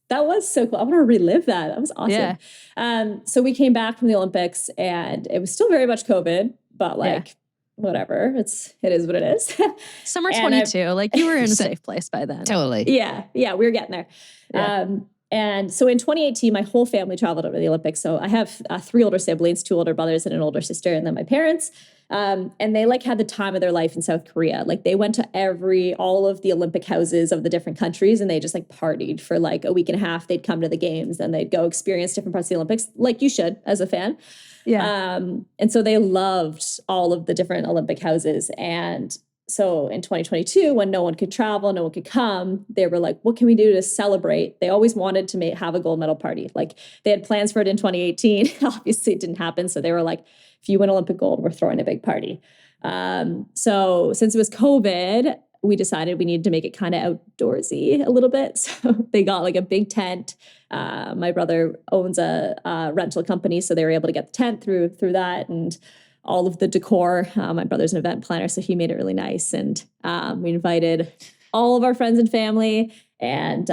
That was so cool. I want to relive that. That was awesome. Yeah. So we came back from the Olympics and it was still very much COVID, but like whatever. It is what it is. Summer 22. Like you were in a safe place by then. Totally. Yeah. Yeah. We were getting there. Yeah. And so in 2018, my whole family traveled over to the Olympics. So I have 3 older siblings, 2 older brothers and an older sister, and then my parents. And they like had the time of their life in South Korea. Like they went to all of the Olympic houses of the different countries, and they just like partied for like a week and a half. They'd come to the games and they'd go experience different parts of the Olympics, like you should as a fan. Yeah. And so they loved all of the different Olympic houses. And So in 2022, when no one could travel, no one could come, they were like, what can we do to celebrate? They always wanted to have a gold medal party. Like they had plans for it in 2018. Obviously it didn't happen. So they were like, if you win Olympic gold, we're throwing a big party. So since it was COVID, we decided we needed to make it kind of outdoorsy a little bit. So they got like a big tent. My brother owns a rental company, so they were able to get the tent through that, and all of the decor. My brother's an event planner, so he made it really nice. And we invited all of our friends and family, and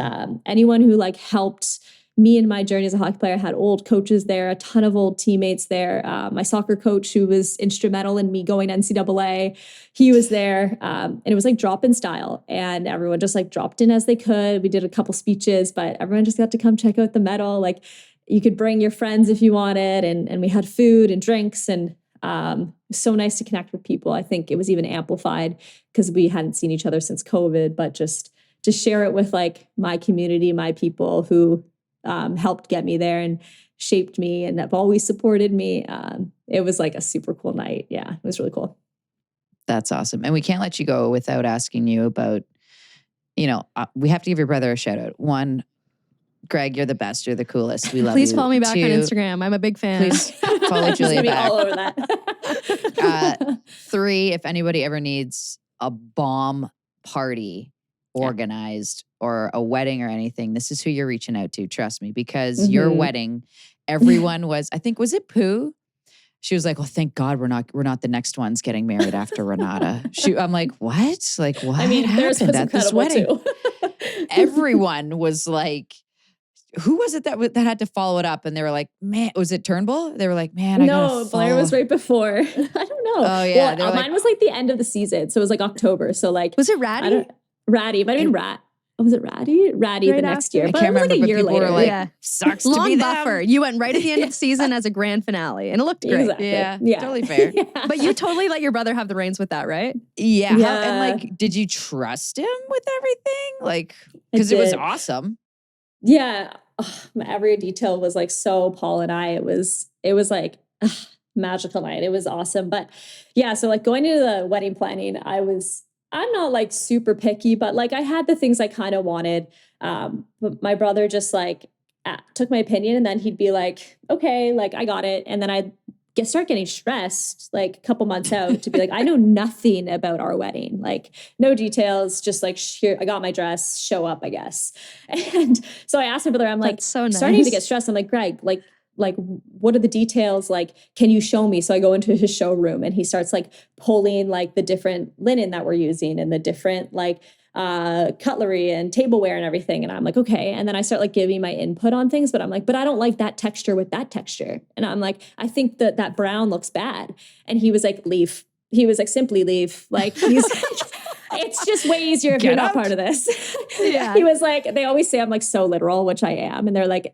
anyone who like helped me in my journey as a hockey player. Had old coaches there, a ton of old teammates there. My soccer coach, who was instrumental in me going to NCAA, he was there. And it was like drop-in style, and everyone just like dropped in as they could. We did a couple speeches, but everyone just got to come check out the medal. Like you could bring your friends if you wanted, and we had food and drinks, and so nice to connect with people. I think it was even amplified because we hadn't seen each other since COVID, but just to share it with like my community, my people who helped get me there and shaped me and have always supported me. It was like a super cool night. Yeah, it was really cool. That's awesome. And we can't let you go without asking you about, we have to give your brother a shout out. One, Greg, you're the best. You're the coolest. We love Please you. follow me back Two, on Instagram. I'm a big fan. Please follow Julia back. All over that. 3, if anybody ever needs a bomb party organized or a wedding or anything, this is who you're reaching out to. Trust me, because your wedding, everyone was it Pooh? She was like, "Well, thank God we're not the next ones getting married after Renata." I'm like, "What? Like what?" I mean, theirs was at this wedding? too. Everyone was like, who was it that had to follow it up? And they were like, "Man, was it Turnbull?" They were like, "Man, no, Blair was right before." I don't know. Oh yeah, well, mine was like the end of the season, so it was like October. So like, was it Ratty? Ratty, might have been Rat. Oh, was it Ratty? Ratty right the next after. year. I But can't it was remember. like a year later. Like, sucks long to be buffer. them. You went right at the end of the season as a grand finale, and it looked great. Exactly. Yeah, totally fair. Yeah. But you totally let your brother have the reins with that, right? Yeah. And like, did you trust him with everything? Like, because it was awesome. Yeah. Every detail was like so Paul and I. It was like magical night. It was awesome. But yeah, so like going into the wedding planning, I'm not like super picky, but like I had the things I kind of wanted. But my brother just like took my opinion, and then he'd be like, "Okay, like I got it." And then I'd start getting stressed like a couple months out to be like, I know nothing about our wedding, like no details, just like here, I got my dress, show up, I guess. And so I asked my brother, I'm like, so nice. Starting to get stressed. I'm like, Greg, like what are the details? Like, can you show me? So I go into his showroom, and he starts like pulling like the different linen that we're using and the different like cutlery and tableware and everything. And I'm like, okay. And then I start like giving my input on things, but I'm like, but I don't like that texture with that texture. And I'm like, I think that brown looks bad. And he was like, leave. He was like, simply leave. Like he's it's just way easier if you're not part of this. Yeah. He was like, they always say I'm like so literal, which I am. And they're like,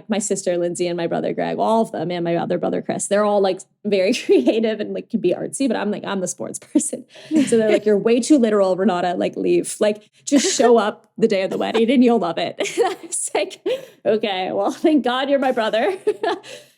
my sister Lindsay and my brother Greg, all of them, and my other brother Chris, they're all like very creative and like can be artsy, but I'm like, I'm the sports person. So they're like, you're way too literal, Renata, like leave. Like just show up the day of the wedding and you'll love it. And I was like, okay, well, thank God you're my brother.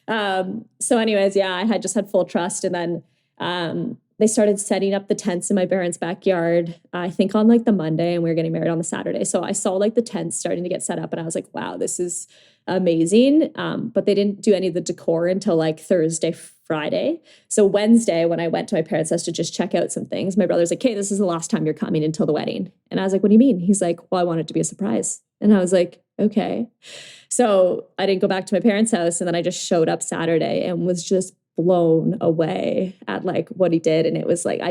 So anyways, yeah, I had full trust. And then they started setting up the tents in my parents' backyard, I think on like the Monday, and we were getting married on the Saturday. So I saw like the tents starting to get set up, and I was like, wow, this is amazing. But they didn't do any of the decor until like Thursday, Friday. So Wednesday, when I went to my parents' house to just check out some things, my brother's like, hey, this is the last time you're coming until the wedding. And I was like, what do you mean? He's like, well, I want it to be a surprise. And I was like, okay. So I didn't go back to my parents' house, and then I just showed up Saturday and was just blown away at like what he did. And it was like,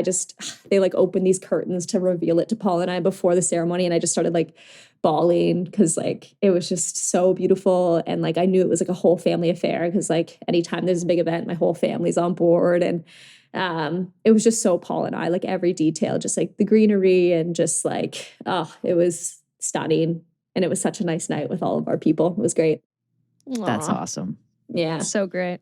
they like opened these curtains to reveal it to Paul and I before the ceremony. And I just started like bawling because like, it was just so beautiful. And like, I knew it was like a whole family affair because like anytime there's a big event, my whole family's on board. And it was just so Paul and I, like every detail, just like the greenery and just like, it was stunning. And it was such a nice night with all of our people. It was great. That's awesome. Yeah. So great.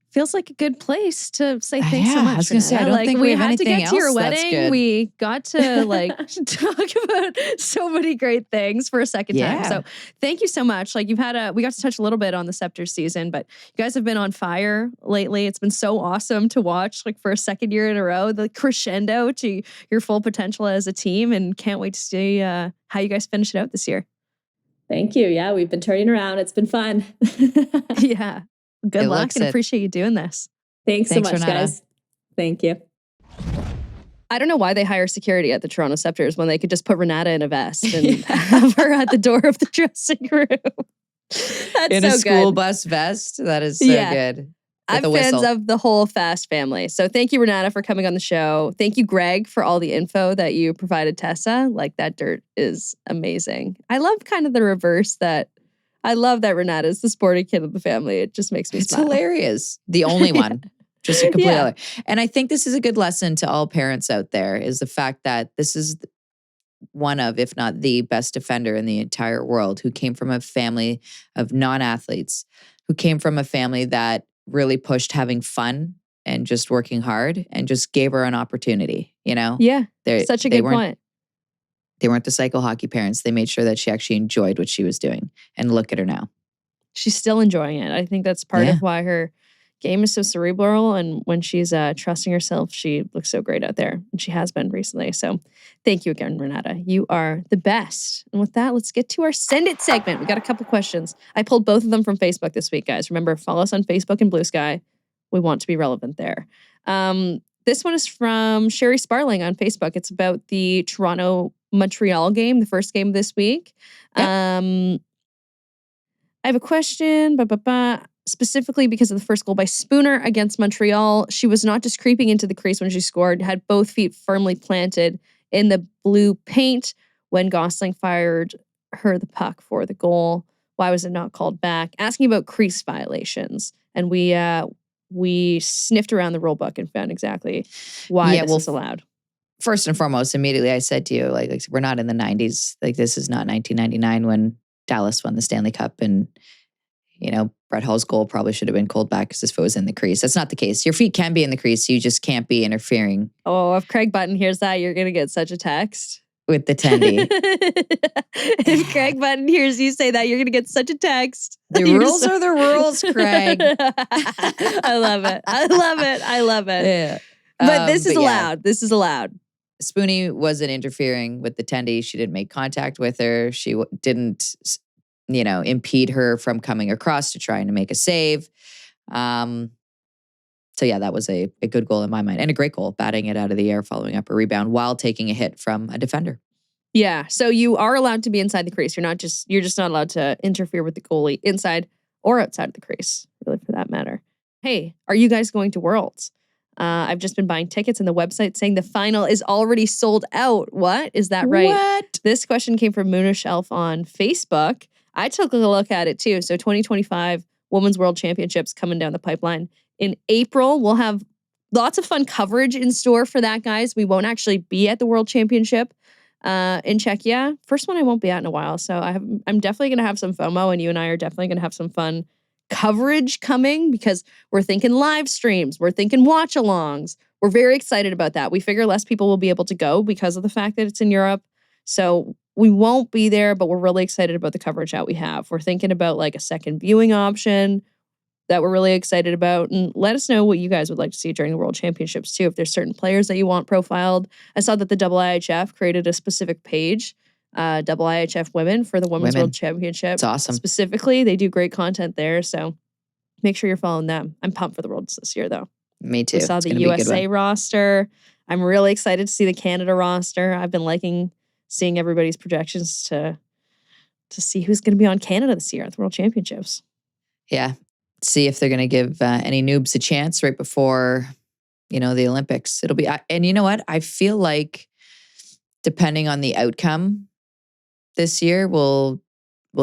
feels like a good place to say thanks so much. I was going to say, I don't think we have anything else. We had to get to your wedding. We got to talk about so many great things for a second time. So thank you so much. Like we got to touch a little bit on the Scepter season, but you guys have been on fire lately. It's been so awesome to watch, like for a second year in a row, the crescendo to your full potential as a team, and can't wait to see how you guys finish it out this year. Thank you. Yeah, we've been turning around. It's been fun. Yeah. Good luck and appreciate you doing this. Thanks so much, Renata. Guys. Thank you. I don't know why they hire security at the Toronto Scepters when they could just put Renata in a vest and have her at the door of the dressing room. That's in so a school good. Bus vest. That is so good. I'm fans of the whole Fast family. So thank you, Renata, for coming on the show. Thank you, Greg, for all the info that you provided Tessa. Like, that dirt is amazing. I love kind of the reverse that I love that Renata is the sporty kid of the family. It just makes me smile. It's hilarious. The only one. Just a complete other. And I think this is a good lesson to all parents out there, is the fact that this is one of, if not the best defender in the entire world, who came from a family of non-athletes, who came from a family that really pushed having fun and just working hard and just gave her an opportunity, you know? Yeah, such a good point. They weren't the psycho hockey parents. They made sure that she actually enjoyed what she was doing. And look at her now. She's still enjoying it. I think that's part of why her game is so cerebral. And when she's trusting herself, she looks so great out there. And she has been recently. So thank you again, Renata. You are the best. And with that, let's get to our Send It segment. We got a couple questions. I pulled both of them from Facebook this week, guys. Remember, follow us on Facebook and Blue Sky. We want to be relevant there. This one is from Sherry Sparling on Facebook. It's about the Toronto-Montreal game, the first game this week. I have a question. Specifically because of the first goal by Spooner against Montreal. She was not just creeping into the crease when she scored, had both feet firmly planted in the blue paint when Gosling fired her the puck for the goal. Why was it not called back? Asking about crease violations. And we sniffed around the rule book and found exactly why this is allowed. First and foremost, immediately I said to you, like we're not in the 90s. Like, this is not 1999 when Dallas won the Stanley Cup, and you know, Brett Hull's goal probably should have been called back because his foot was in the crease. That's not the case. Your feet can be in the crease. You just can't be interfering. Oh, if Craig Button hears that, you're going to get such a text. With the Tendy. If Craig Button hears you say that, you're going to get such a text. The rules are the rules, Craig. I love it. I love it. Yeah. But this is allowed. This is allowed. Spoonie wasn't interfering with the Tendy. She didn't make contact with her. She didn't, impede her from coming across to trying to make a save. So yeah, that was a good goal in my mind, and a great goal, batting it out of the air, following up a rebound while taking a hit from a defender. Yeah, so you are allowed to be inside the crease. You're just not allowed to interfere with the goalie inside or outside of the crease, really, for that matter. Hey, are you guys going to Worlds? I've just been buying tickets, and the website saying the final is already sold out. What? Is that right? What? This question came from Moonish Elf on Facebook. I took a look at it too. So 2025 Women's World Championships coming down the pipeline. In April, we'll have lots of fun coverage in store for that, guys. We won't actually be at the World Championship in Czechia. First one I won't be at in a while. So I'm definitely going to have some FOMO, and you and I are definitely going to have some fun coverage coming, because we're thinking live streams. We're thinking watch-alongs. We're very excited about that. We figure less people will be able to go because of the fact that it's in Europe. So we won't be there, but we're really excited about the coverage that we have. We're thinking about like a second viewing option that we're really excited about. And let us know what you guys would like to see during the World Championships too. If there's certain players that you want profiled. I saw that the IIHF created a specific page, IIHF Women, for the Women's World Championship. It's awesome. Specifically, they do great content there. So make sure you're following them. I'm pumped for the Worlds this year though. Me too. I saw the USA roster. I'm really excited to see the Canada roster. I've been liking seeing everybody's projections to see who's going to be on Canada this year at the World Championships. Yeah. See if they're going to give any noobs a chance right before, the Olympics. It'll be, and you know what? I feel like depending on the outcome this year will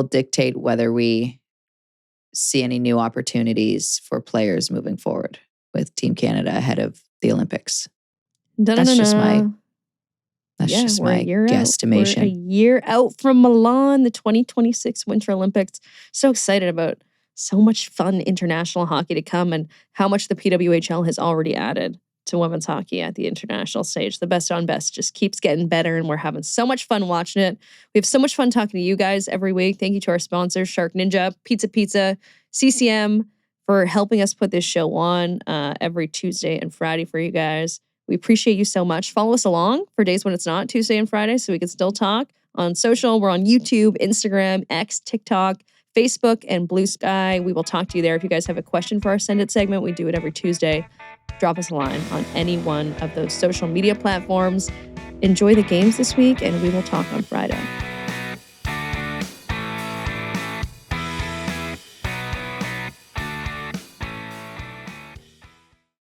dictate whether we see any new opportunities for players moving forward with Team Canada ahead of the Olympics. That's just my guesstimation. We're a year out from Milan, the 2026 Winter Olympics. So excited about so much fun international hockey to come and how much the PWHL has already added to women's hockey at the international stage. The best on best just keeps getting better, and we're having so much fun watching it. We have so much fun talking to you guys every week. Thank you to our sponsors, SharkNinja, Pizza, CCM, for helping us put this show on every Tuesday and Friday for you guys. We appreciate you so much. Follow us along for days when it's not Tuesday and Friday so we can still talk on social. We're on YouTube, Instagram, X, TikTok, Facebook, and Blue Sky. We will talk to you there. If you guys have a question for our Send It segment, we do it every Tuesday. Drop us a line on any one of those social media platforms. Enjoy the games this week, and we will talk on Friday.